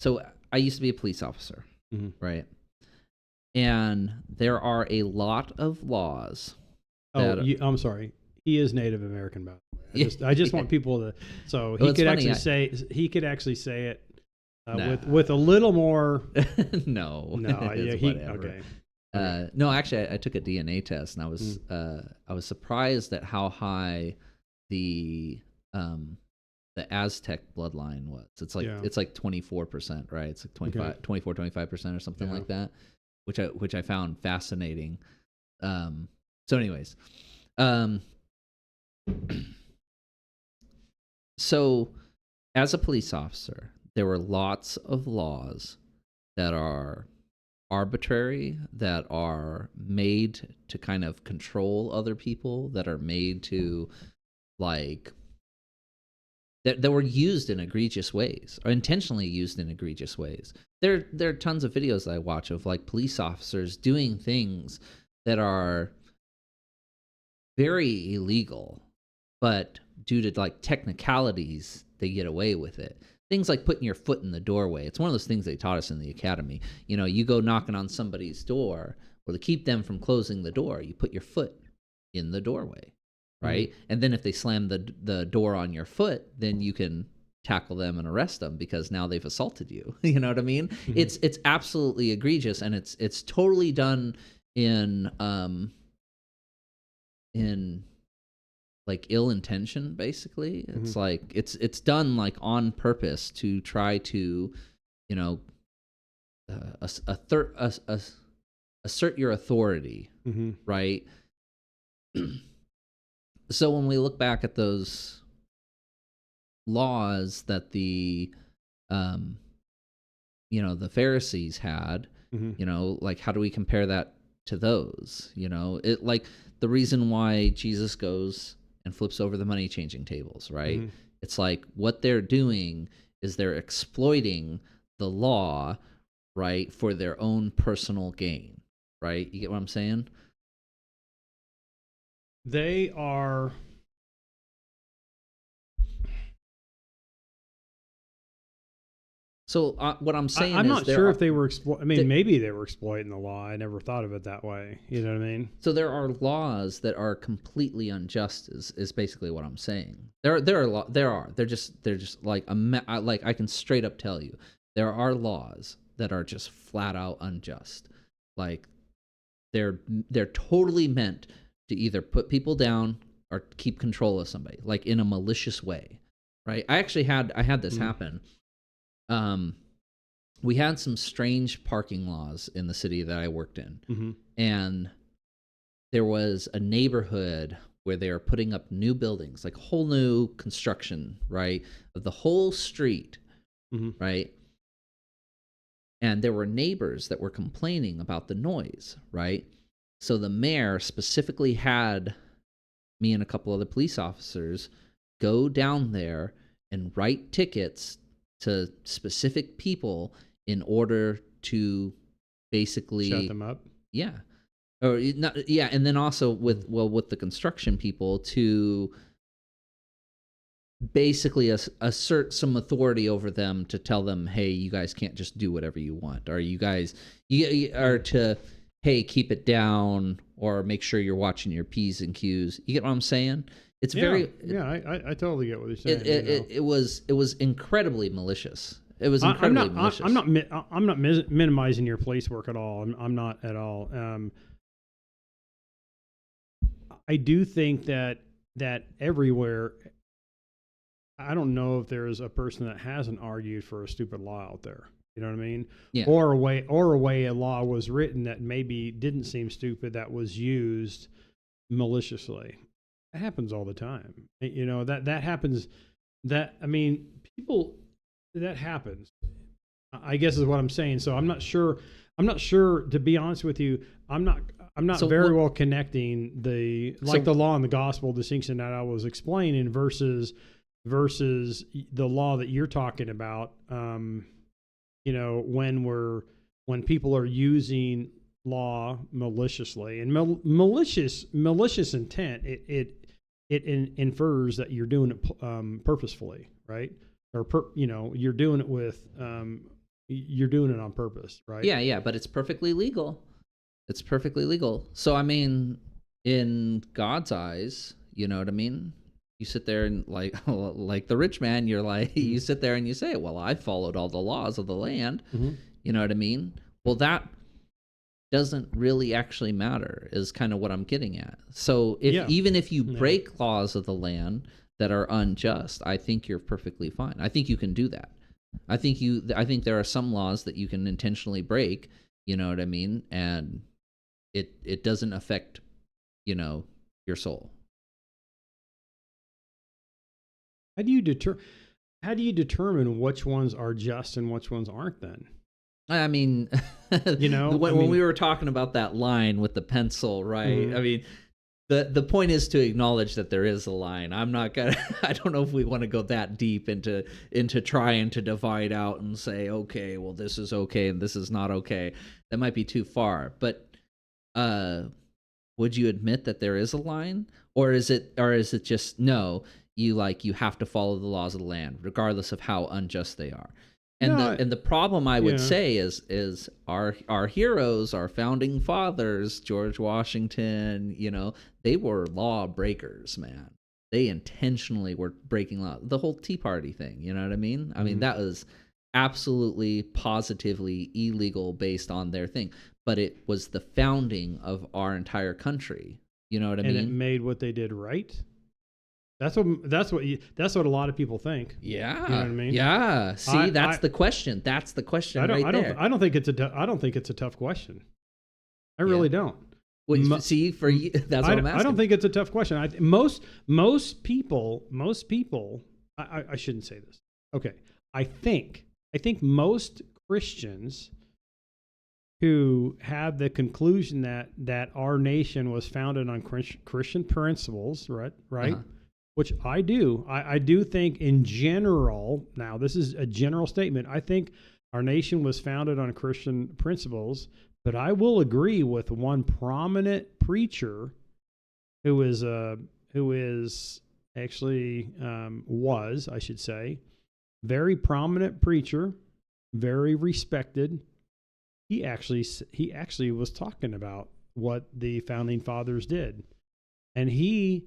So I used to be a police officer, Mhm. right? And there are a lot of laws Oh, that I'm sorry. He is Native American, by the way. yeah, I just yeah. want people to. So Well, he it's could funny. actually say it Nah. with a little more. No, No, yeah, it's whatever. okay. Okay. No, actually, I took a DNA test, and Mm. I was surprised at how high the Aztec bloodline was. Yeah. It's like 24%, right? It's like Okay. 25% or something Yeah. like that, which I found fascinating. So anyways, um, so as a police officer, there were lots of laws that are arbitrary, that are made to kind of control other people, that are made to like that were used in egregious ways or intentionally used in egregious ways. There are tons of videos that I watch of like police officers doing things that are very illegal, but due to like technicalities, they get away with it. Things like putting your foot in the doorway. It's one of those things they taught us in the academy. You know, you go knocking on somebody's door, well, to keep them from closing the door, you put your foot in the doorway, right? Mm-hmm. And then if they slam the door on your foot, then you can tackle them and arrest them because now they've assaulted you. You know what I mean? Mm-hmm. It's absolutely egregious, and it's totally done in like ill intention. Basically, it's like it's done like on purpose to try to, you know, assert your authority, Mm-hmm. right? So when we look back at those laws that the you know, the Pharisees had, Mm-hmm. you know, like how do we compare that to those? You know, it like the reason why Jesus goes and flips over the money changing tables, right? Mm-hmm. It's like what they're doing is they're exploiting the law, right, for their own personal gain, right? You get what I'm saying? They are. So what I'm saying I'm is not sure if they were I mean, maybe they were exploiting the law. I never thought of it that way. You know what I mean? so there are laws that are completely unjust. Is basically what I'm saying. There are they're just like like I can straight up tell you there are laws that are just flat out unjust. Like they're totally meant to either put people down or keep control of somebody, like in a malicious way, right? I had this happen. We had some strange parking laws in the city that I worked in. Mm-hmm. And there was a neighborhood where they were putting up new buildings, like whole new construction, right? Of the whole street, right? And there were neighbors that were complaining about the noise, right? So the mayor specifically had me and a couple other police officers go down there and write tickets to specific people in order to basically shut them up. Yeah. Or not, yeah, and then also with the construction people to basically assert some authority over them to tell them, hey, you guys can't just do whatever you want, or you guys or to hey, keep it down, or make sure you're watching your P's and Q's. You get what I'm saying? It's very I totally get what you're saying. It was incredibly malicious. It was incredibly malicious. I'm not minimizing your police work at all. I'm not at all. I do think that everywhere, I don't know if there's a person that hasn't argued for a stupid law out there. You know what I mean? Yeah. Or a way a law was written that maybe didn't seem stupid, that was used maliciously. That happens all the time. You know, that happens. People, that happens, I guess is what I'm saying. So I'm not sure, to be honest with you, I'm not well connecting the law and the gospel distinction that I was explaining versus the law that you're talking about. You know, when people are using law maliciously, and malicious intent, it infers that you're doing it purposefully, right? Or you're doing it with you're doing it on purpose, right? Yeah, but it's perfectly legal. It's perfectly legal. So I mean, in God's eyes, you know what I mean? You sit there and like the rich man, you're like you sit there and you say, "Well, I followed all the laws of the land." Mm-hmm. You know what I mean? Well, that doesn't really actually matter is kind of what I'm getting at. So even if you break laws of the land that are unjust, I think you're perfectly fine. I think you can do that. I think there are some laws that you can intentionally break, you know what I mean? And it doesn't affect, your soul. How do you determine which ones are just and which ones aren't then? I mean, when we were talking about that line with the pencil, right? Mm-hmm. I mean, the point is to acknowledge that there is a line. I don't know if we want to go that deep into trying to divide out and say, okay, well, this is okay and this is not okay. That might be too far. But would you admit that there is a line, or is it just no? You have to follow the laws of the land, regardless of how unjust they are. And the problem I would say is our heroes, our founding fathers, George Washington, they were law breakers, man. They intentionally were breaking law. The whole Tea Party thing, you know what I mean? Mm-hmm. I mean, that was absolutely, positively illegal based on their thing. But it was the founding of our entire country. You know what I mean? And it made what they did right. That's what a lot of people think. Yeah, you know what I mean. Yeah. See, that's the question. That's the question. I don't think it's a tough question. I really don't. Well, see, for you, that's what I'm asking. I don't think it's a tough question. Most people. I shouldn't say this. Okay, I think most Christians who have the conclusion that our nation was founded on Christian principles, right? Uh-huh. Which I do. I do think in general, now this is a general statement, I think our nation was founded on Christian principles, but I will agree with one prominent preacher who is actually was, I should say, very prominent preacher, very respected. He actually was talking about what the founding fathers did. And he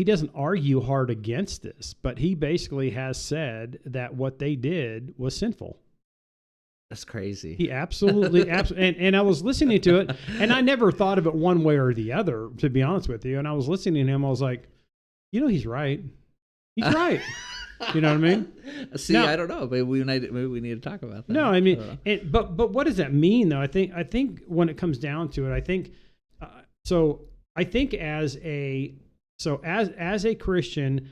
doesn't argue hard against this, but he basically has said that what they did was sinful. That's crazy. He absolutely. And I was listening to it, and I never thought of it one way or the other, to be honest with you. And I was listening to him, I was like, he's right. He's right. You know what I mean? See, now, I don't know. Maybe we need to talk about that. No, I mean, but what does that mean, though? I think when it comes down to it, I think as a Christian,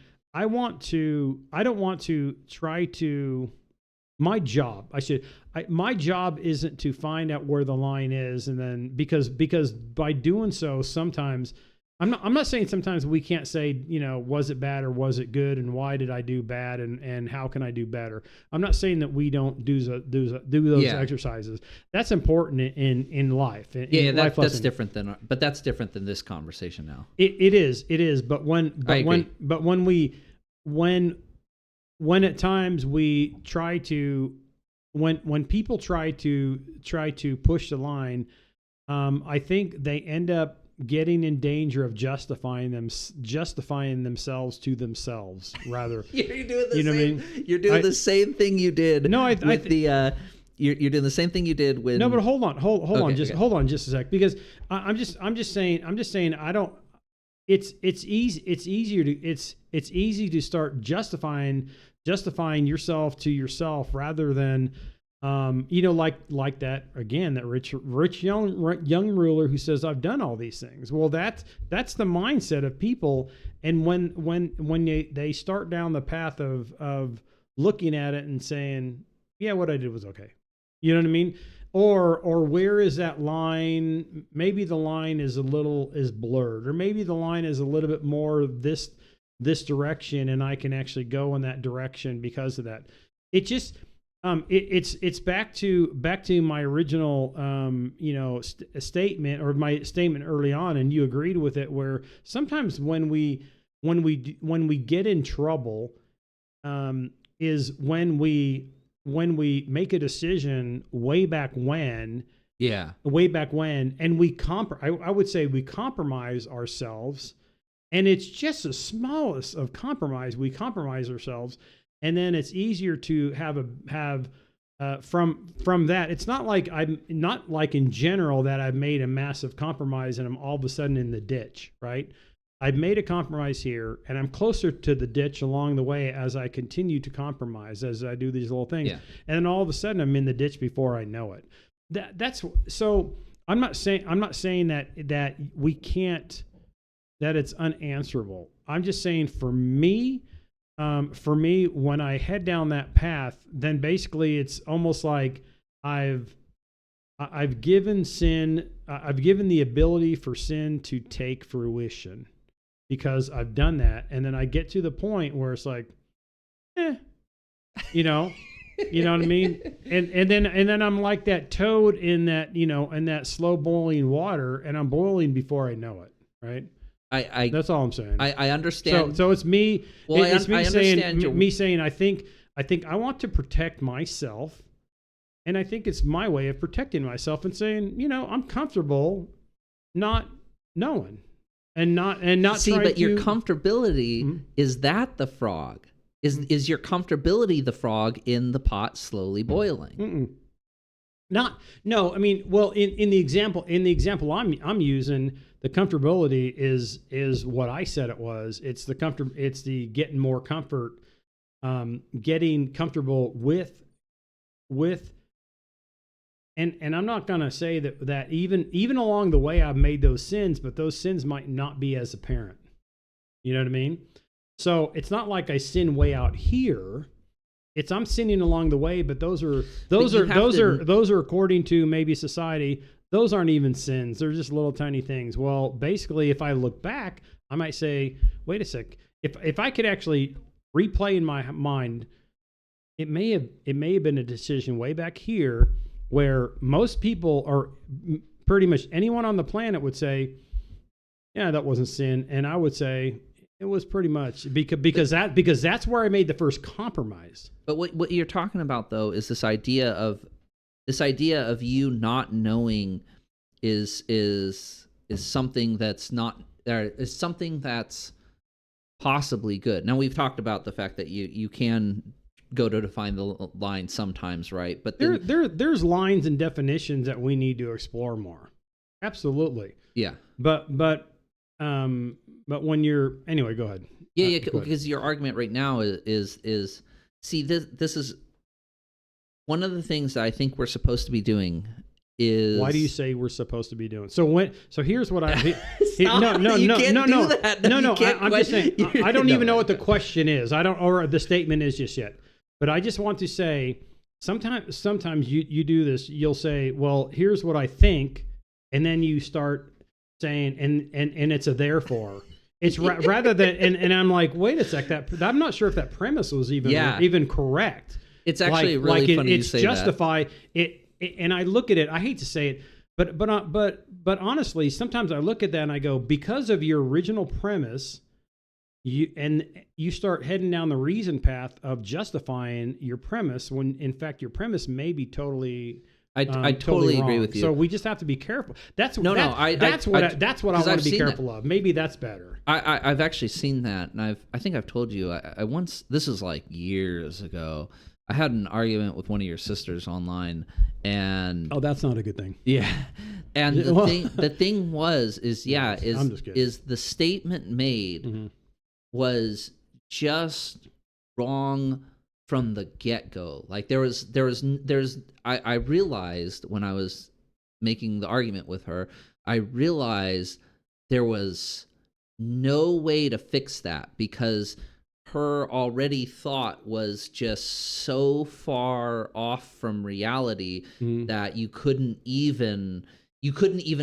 my job isn't to find out where the line is, and then because by doing so, sometimes I'm not saying sometimes we can't say, was it bad or was it good, and why did I do bad, and how can I do better? I'm not saying that we don't do those exercises. That's important in life. That's different than this conversation now. It is. But when at times we try to, when people try to push the line, I think they end up getting in danger of justifying themselves to themselves, rather. You're doing the same thing you did. No, you're doing the same thing you did with. No, but hold on, hold on just a sec, because I'm just saying I don't. It's easy to start justifying yourself to yourself, rather than like that, again, that rich young ruler who says, I've done all these things. Well, that's the mindset of people. And when they start down the path of looking at it and saying, yeah, what I did was okay. You know what I mean? Or where is that line? Maybe the line is blurred, or maybe the line is a little bit more this direction, and I can actually go in that direction because of that. It just, it's back to my original, statement, or my statement early on, and you agreed with it, where sometimes when we get in trouble, is when we when we make a decision way back when, Yeah. and we I would say we compromise ourselves, and it's just the smallest of compromise. We compromise ourselves, and then it's easier to have from that. It's not like in general that I've made a massive compromise and I'm all of a sudden in the ditch, right? I've made a compromise here, and I'm closer to the ditch along the way as I continue to compromise, as I do these little things. Yeah. And then all of a sudden I'm in the ditch before I know it. That's so I'm not saying that we can't, that it's unanswerable. I'm just saying for me, when I head down that path, then basically it's almost like I've given the ability for sin to take fruition, because I've done that. And then I get to the point where it's like, you know what I mean? And then I'm like that toad in that, in that slow boiling water, and I'm boiling before I know it. Right. That's all I'm saying. I understand. So it's me. Well, it's me I saying, understand I think I want to protect myself. And I think it's my way of protecting myself and saying, I'm comfortable not knowing and not see, trying but to. Your comfortability, is that the frog? Is your comfortability the frog in the pot slowly boiling? No. I mean, well, in the example I'm using, the comfortability is what I said it was. It's the getting more comfort, getting comfortable with. And I'm not going to say that even along the way I've made those sins, but those sins might not be as apparent. You know what I mean? So it's not like I sin way out here. It's I'm sinning along the way, but those are according to maybe society, those aren't even sins. They're just little tiny things. Well, basically, if I look back, I might say, wait a sec. If I could actually replay in my mind, it may have been a decision way back here where most people, or pretty much anyone on the planet, would say, yeah, that wasn't sin. And I would say it was pretty much because that's where I made the first compromise. But what you're talking about, though, is this idea of you not knowing is something that's not, is something that's possibly good. Now, we've talked about the fact that you can go to define the line sometimes, right? But then, there's lines and definitions that we need to explore more. Absolutely. Yeah. But when you're, anyway, go ahead. Yeah, because your argument right now is see, this is one of the things that I think we're supposed to be doing is. Why do you say we're supposed to be doing? So here's what I. No. I'm just saying. I don't even know what the question is. Or the statement is just yet. But I just want to say, sometimes you do this. You'll say, well, here's what I think, and then you start saying, and it's a therefore. It's rather than, and I'm like, wait a sec, I'm not sure if that premise was even correct. It's actually really funny you say that. Justify it, and I look at it. I hate to say it, but honestly, sometimes I look at that and I go, because of your original premise, you start heading down the reason path of justifying your premise when in fact your premise may be totally. I totally agree with you. So we just have to be careful. That's what I want to be careful of. Maybe that's better. I've actually seen that, and I think I've told you. I once, this is like years ago, I had an argument with one of your sisters online, and that's not a good thing. Yeah, and the thing is the statement made was just wrong from the get-go. Like I realized when I was making the argument with her, I realized there was no way to fix that because her already thought was just so far off from reality that you couldn't even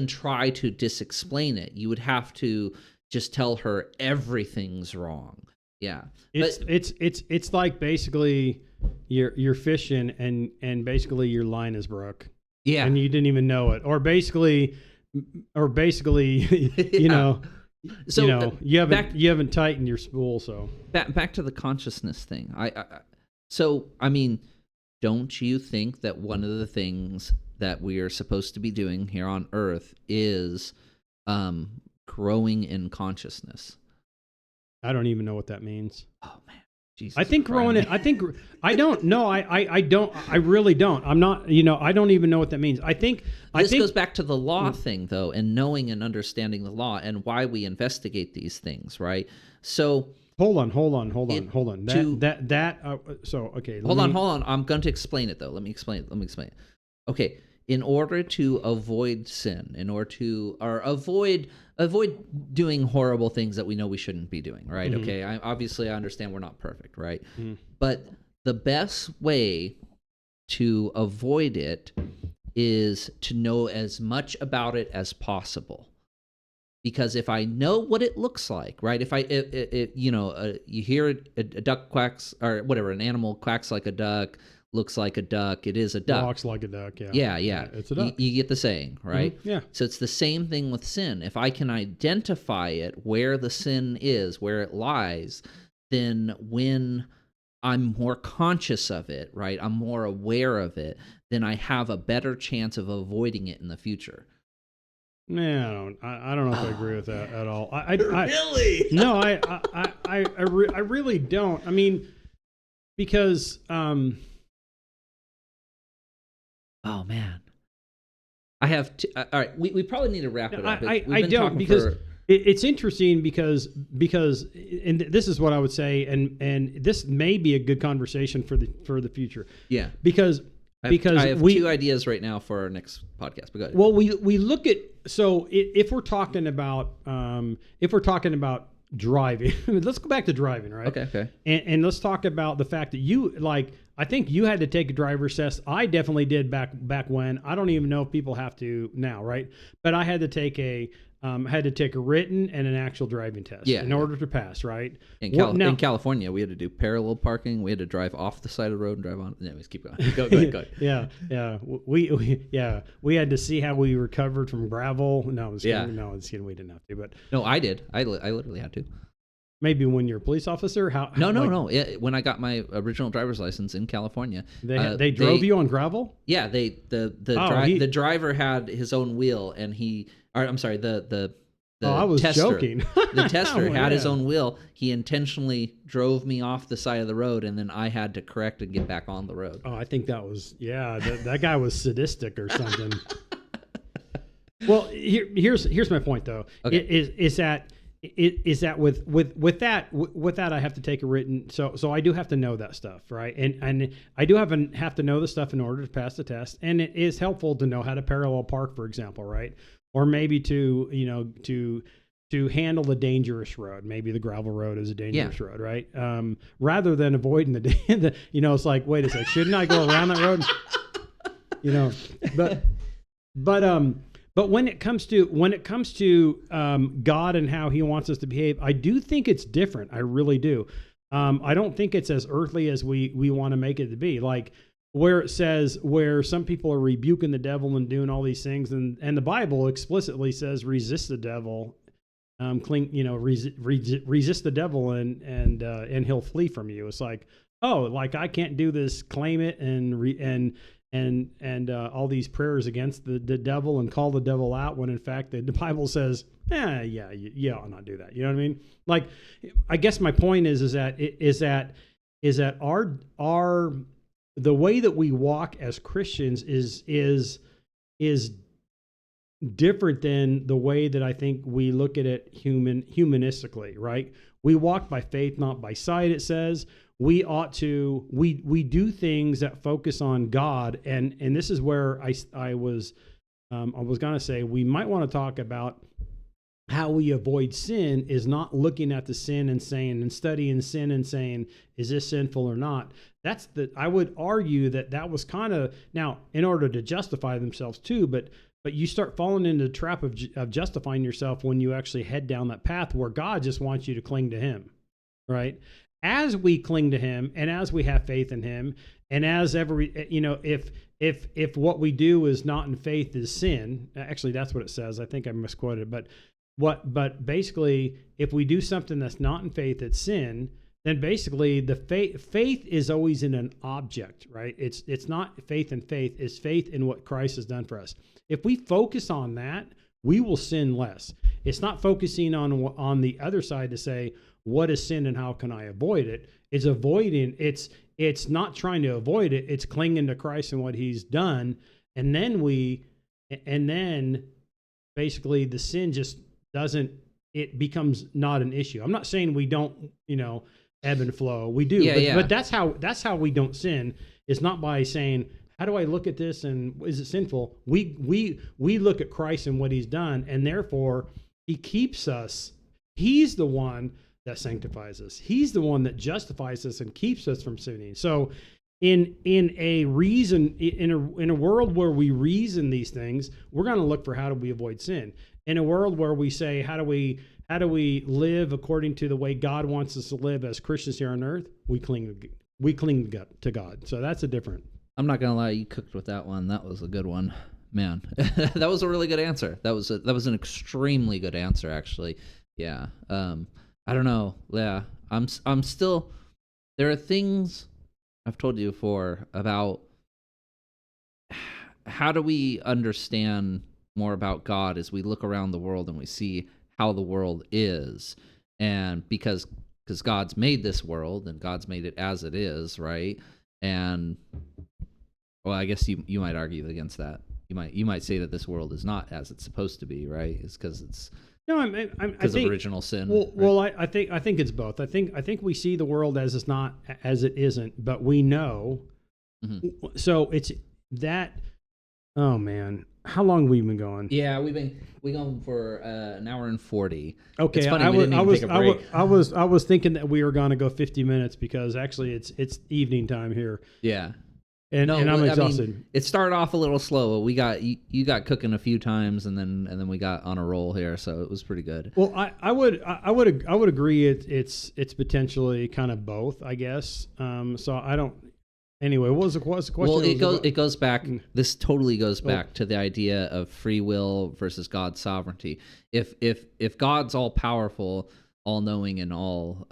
try to disexplain it. You would have to just tell her everything's wrong. Yeah. It's like basically you're fishing and basically your line is broke. Yeah. And you didn't even know it. Or basically you know, so you haven't tightened your spool. So back to the consciousness thing. I mean, don't you think that one of the things that we are supposed to be doing here on Earth is growing in consciousness? I don't even know what that means. Oh man, Jesus! I think growing it. I think I don't. No, I don't. I really don't. I'm not. I don't even know what that means. I think this goes back to the law thing, though, and knowing and understanding the law and why we investigate these things, right? So hold on. Okay. Hold on. I'm going to explain it though. Let me explain it. Okay. In order to avoid sin, avoid doing horrible things that we know we shouldn't be doing, right? Mm-hmm. Okay, I understand we're not perfect, right? Mm-hmm. But the best way to avoid it is to know as much about it as possible. Because if I know what it looks like, right? You hear a duck quacks, or whatever, an animal quacks like a duck, looks like a duck, it is a duck. Walks like a duck, yeah. Yeah. It's a duck. You get the saying, right? Mm-hmm. Yeah. So it's the same thing with sin. If I can identify it, where the sin is, where it lies, then when I'm more conscious of it, right? I'm more aware of it, then I have a better chance of avoiding it in the future. No, I don't know if I agree with that at all. Really? No, I really don't. I mean, because oh man, I have all right. We probably need to wrap it up. I don't, because it's interesting because and this is what I would say, and this may be a good conversation for the future. Yeah, because I have two ideas right now for our next podcast. But go ahead. Well, we look at, so if we're talking about driving, let's go back to driving, right? Okay. And let's talk about the fact that I think you had to take a driver's test. I definitely did back when. I don't even know if people have to now, right? But I had to take a written and an actual driving test in order to pass, right? In California, we had to do parallel parking. We had to drive off the side of the road and drive on. Anyways, keep going. Go ahead. Yeah. We had to see how we recovered from gravel. No, I was kidding. No, I was kidding. We didn't have to, but no, I did. I literally had to. Maybe when you're a police officer? No. When I got my original driver's license in California, they drove you on gravel. Yeah, the driver had his own wheel, and the I was tester, joking. The tester had his own wheel. He intentionally drove me off the side of the road, and then I had to correct and get back on the road. Oh, I think that was that guy was sadistic or something. Well, here's my point though. Okay. Is that with that I have to take a written, so I do have to know that stuff, right? And I do have to know the stuff in order to pass the test, and it is helpful to know how to parallel park, for example, right? Or maybe to handle the dangerous road. Maybe the gravel road is a dangerous road, right? Rather than avoiding the it's like, wait a sec, shouldn't I go around that road? But when it comes to God and how He wants us to behave, I do think it's different. I really do. I don't think it's as earthly as we want to make it to be. Like where it says, where some people are rebuking the devil and doing all these things, and the Bible explicitly says resist the devil, resist the devil and he'll flee from you. It's like, oh, like I can't do this, claim it and all these prayers against the devil and call the devil out, when in fact the Bible says, you ought not do that. You know what I mean? Like, I guess my point is that our the way that we walk as Christians is different than the way that I think we look at it humanistically, right? We walk by faith, not by sight, it says. We ought to, we do things that focus on God. And this is where I was going to say, we might want to talk about how we avoid sin is not looking at the sin and studying sin and saying, is this sinful or not? I would argue that was kind of, now in order to justify themselves too, but you start falling into the trap of justifying yourself when you actually head down that path where God just wants you to cling to Him, right? As we cling to Him and as we have faith in Him, and as if what we do is not in faith is sin, actually that's what it says. I think I misquoted, but basically if we do something that's not in faith, it's sin, then basically the faith is always in an object, right? It's not faith in faith, it's faith in what Christ has done for us. If we focus on that, we will sin less. It's not focusing on the other side to say, what is sin and how can I avoid it? It's avoiding, it's not trying to avoid it, it's clinging to Christ and what he's done. And then basically the sin just doesn't, it becomes not an issue. I'm not saying we don't, ebb and flow. We do, but that's how we don't sin. It's not by saying, how do I look at this and is it sinful? We look at Christ and what he's done, and therefore he keeps us. He's the one that sanctifies us. He's the one that justifies us and keeps us from sinning. So in a world where we reason these things, we're going to look for how do we avoid sin. In a world where we say, how do we live according to the way God wants us to live as Christians here on earth? We cling to God. So that's a different. I'm not gonna lie, you cooked with that one. That was a good one, man. That was a really good answer. That was an extremely good answer, actually. Yeah. I don't know. Yeah. I'm still. There are things I've told you before about how do we understand more about God as we look around the world and we see how the world is, and because God's made this world and God's made it as it is, right? And well, I guess you might argue against that. You might say that this world is not as it's supposed to be, right? It's because it's because of original sin. Well, right? I think it's both. I think we see the world as it's not, as it isn't, but we know. Mm-hmm. So it's that. Oh man, how long have we been going? Yeah, we going for an hour and 40. Okay, it's funny, we didn't even take a break. I was thinking that we were going to go 50 minutes because actually it's evening time here. Yeah. And I'm exhausted. I mean, it started off a little slow. We got you got cooking a few times, and then we got on a roll here, so it was pretty good. Well, I would agree. It's potentially kind of both, I guess. So I don't. Anyway, what was the question? Well, it goes back. This totally goes back to the idea of free will versus God's sovereignty. If God's all powerful, all knowing, and all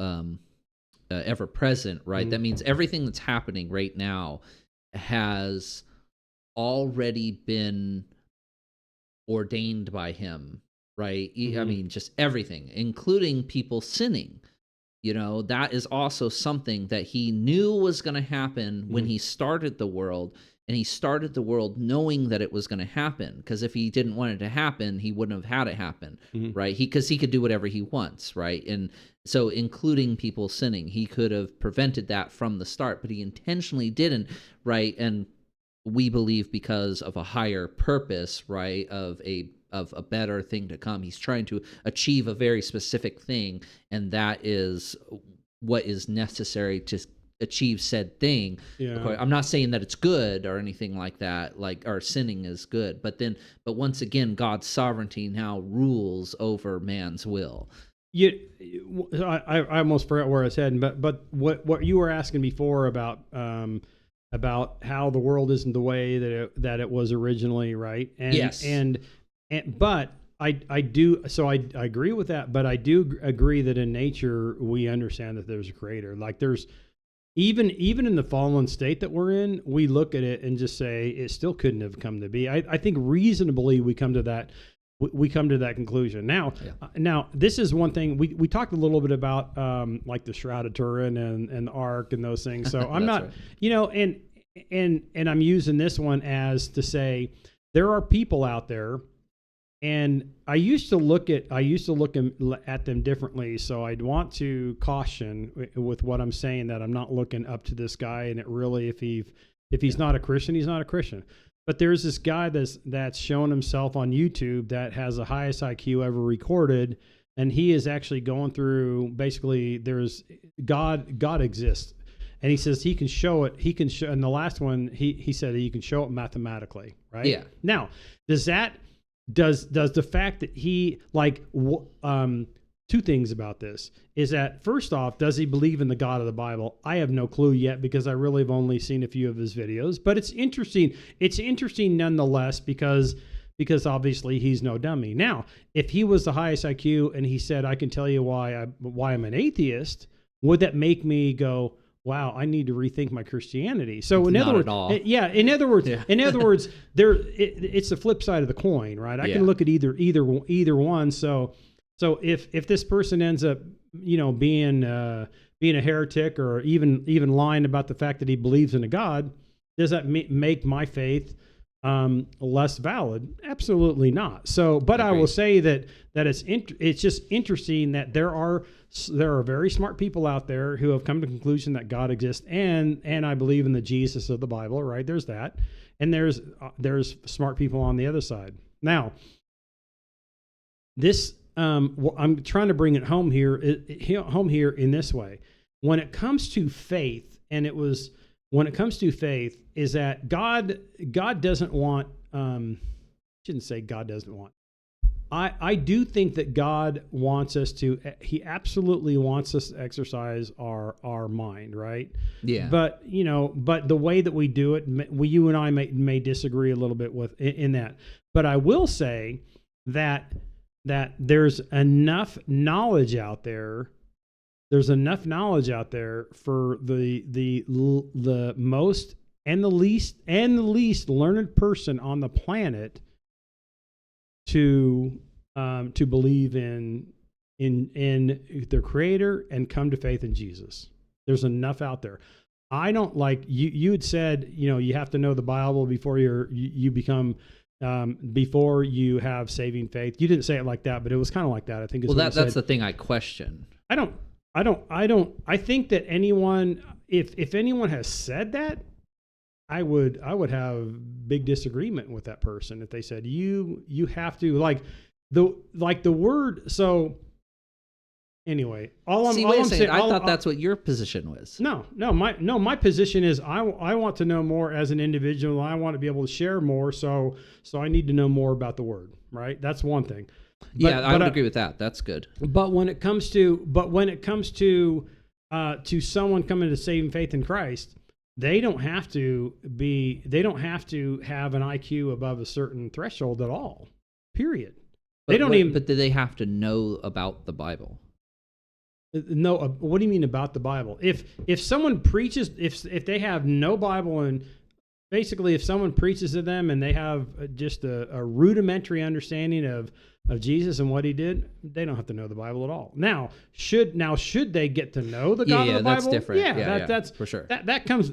ever present, right? Mm-hmm. That means everything that's happening right now has already been ordained by him, right? Mm-hmm. I mean, just everything, including people sinning. That is also something that he knew was going to happen mm-hmm. when he started the world, and he started the world knowing that it was going to happen, because if he didn't want it to happen, he wouldn't have had it happen, mm-hmm. right? Because he could do whatever he wants, right? And so including people sinning, he could have prevented that from the start, but he intentionally didn't, right? And we believe because of a higher purpose, right, of a better thing to come. He's trying to achieve a very specific thing, and that is what is necessary to achieve said thing. Yeah. I'm not saying that it's good or anything like that, or sinning is good, but once again, God's sovereignty now rules over man's will. I almost forgot where I was heading, but what you were asking before about how the world isn't the way that it was originally, right? And, yes. But I do, so I agree with that, but I do agree that in nature we understand that there's a creator. Like there's even in the fallen state that we're in, we look at it and just say it still couldn't have come to be. I think reasonably we come to that. We come to that conclusion. Now, Now this is one thing we talked a little bit about, like the Shroud of Turin and the Ark and those things. So I'm not, right. And I'm using this one as to say there are people out there, and I used to look at them differently. So I'd want to caution with what I'm saying, that I'm not looking up to this guy, and it really, if he's not a Christian, he's not a Christian. But there's this guy that's shown himself on YouTube that has the highest IQ ever recorded, and he is actually going through, basically, there's God exists, and he says he can show it. He can show. And the last one, he said that you can show it mathematically, right? Yeah. Now, does the fact that he two things about this is that, first off, does he believe in the God of the Bible? I have no clue yet, because I really have only seen a few of his videos, but it's interesting. It's interesting nonetheless, because obviously he's no dummy. Now, if he was the highest IQ and he said, I can tell you why I'm an atheist, would that make me go, wow, I need to rethink my Christianity? So in other Not words, at all. in other words, Yeah. in other words, it's the flip side of the coin, right? I Yeah. can look at either one. So if this person ends up, being a heretic, or even lying about the fact that he believes in a God, does that make my faith less valid? Absolutely not. So, but I will say that it's just interesting that there are very smart people out there who have come to the conclusion that God exists, and I believe in the Jesus of the Bible, right? There's that, and there's smart people on the other side. Now, this I'm trying to bring it home here in this way. When it comes to faith, is that God doesn't want, shouldn't say God doesn't want. I do think that God wants us to, he absolutely wants us to exercise our mind, right? Yeah. But, but the way that we do it, you and I may disagree a little bit in that. But I will say that there's enough knowledge out there. There's enough knowledge out there for the most and the least learned person on the planet to believe in their Creator and come to faith in Jesus. There's enough out there. I don't like you had said, you have to know the Bible before you become before you have saving faith. You didn't say it like that, but it was kind of like that. I think. That's the thing I question. I think that anyone, if anyone has said that, I would have big disagreement with that person if they said you have to like the word. So anyway, all I'm saying, I thought that's what your position was. My position is I want to know more as an individual. I want to be able to share more. So I need to know more about the word, right? That's one thing. I would agree with that. That's good. But when it comes to someone coming to saving faith in Christ, they don't have to have an IQ above a certain threshold at all. Period. But do they have to know about the Bible? No. What do you mean about the Bible? If someone preaches, if they have no Bible, and basically if someone preaches to them and they have just a rudimentary understanding of Jesus and what he did, they don't have to know the Bible at all. Now, should they get to know the God of the Bible? That's different. That's for sure. That comes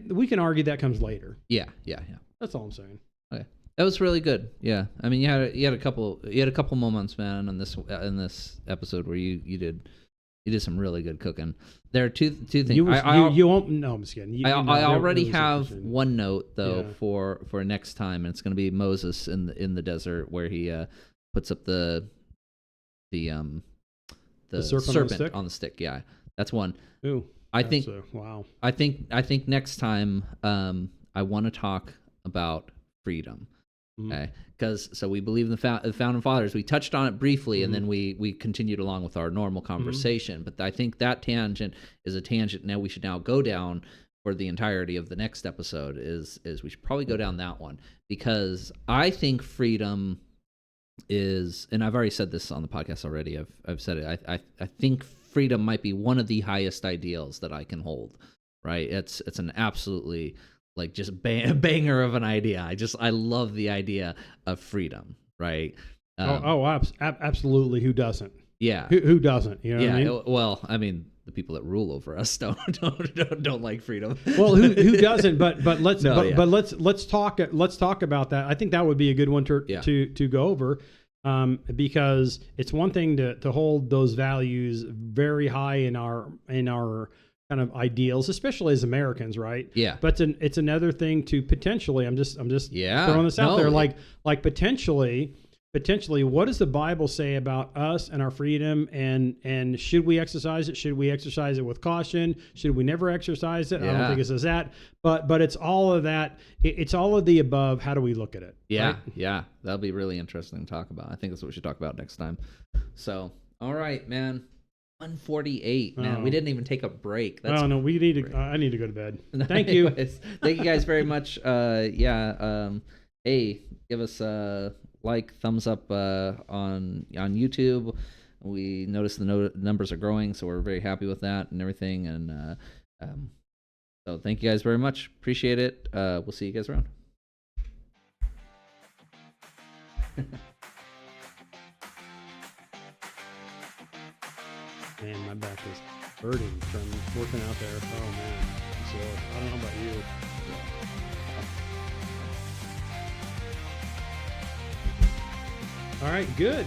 we can argue that comes later. Yeah. That's all I'm saying. Okay. That was really good. Yeah. I mean, you had a couple moments, man, in this episode where you did some really good cooking. There are two things. You won't. No, I'm just kidding. I already have one note though for next time, and it's going to be Moses in the desert where he puts up the serpent on the stick. Yeah, that's one. Ooh, wow. I think next time I want to talk about freedom. Okay, because we believe in the founding fathers. We touched on it briefly, and then we continued along with our normal conversation. But I think that tangent is a tangent now we should now go down for the entirety of the next episode. Is we should probably go down that one, because I think freedom is, and I've already said this on the podcast already. I've said it. I think freedom might be one of the highest ideals that I can hold. Right? It's an absolutely like just banger of an idea. I love the idea of freedom, right? Absolutely. Who doesn't? Yeah. Who doesn't? You know what I mean? Well, I mean, the people that rule over us don't like freedom. Well, who doesn't? But let's talk about that. I think that would be a good one to go over, because it's one thing to hold those values very high in our kind of ideals, especially as Americans, right? Yeah. But it's another thing to potentially, I'm just throwing this out there, like potentially, what does the Bible say about us and our freedom, and should we exercise it? Should we exercise it with caution? Should we never exercise it? I don't think it says that, but it's all of that. It's all of the above. How do we look at it? Yeah. Right? Yeah. That'll be really interesting to talk about. I think that's what we should talk about next time. So, all right, man. 1:48. Man, we didn't even take a break. No, we need to. I need to go to bed. Thank you. Thank you guys very much. Hey, give us a like, thumbs up on YouTube. we noticed the numbers are growing, so we're very happy with that and everything. And so thank you guys very much. Appreciate it. We'll see you guys around. Man, my back is hurting from working out there. Oh man, so I don't know about you. All right, good.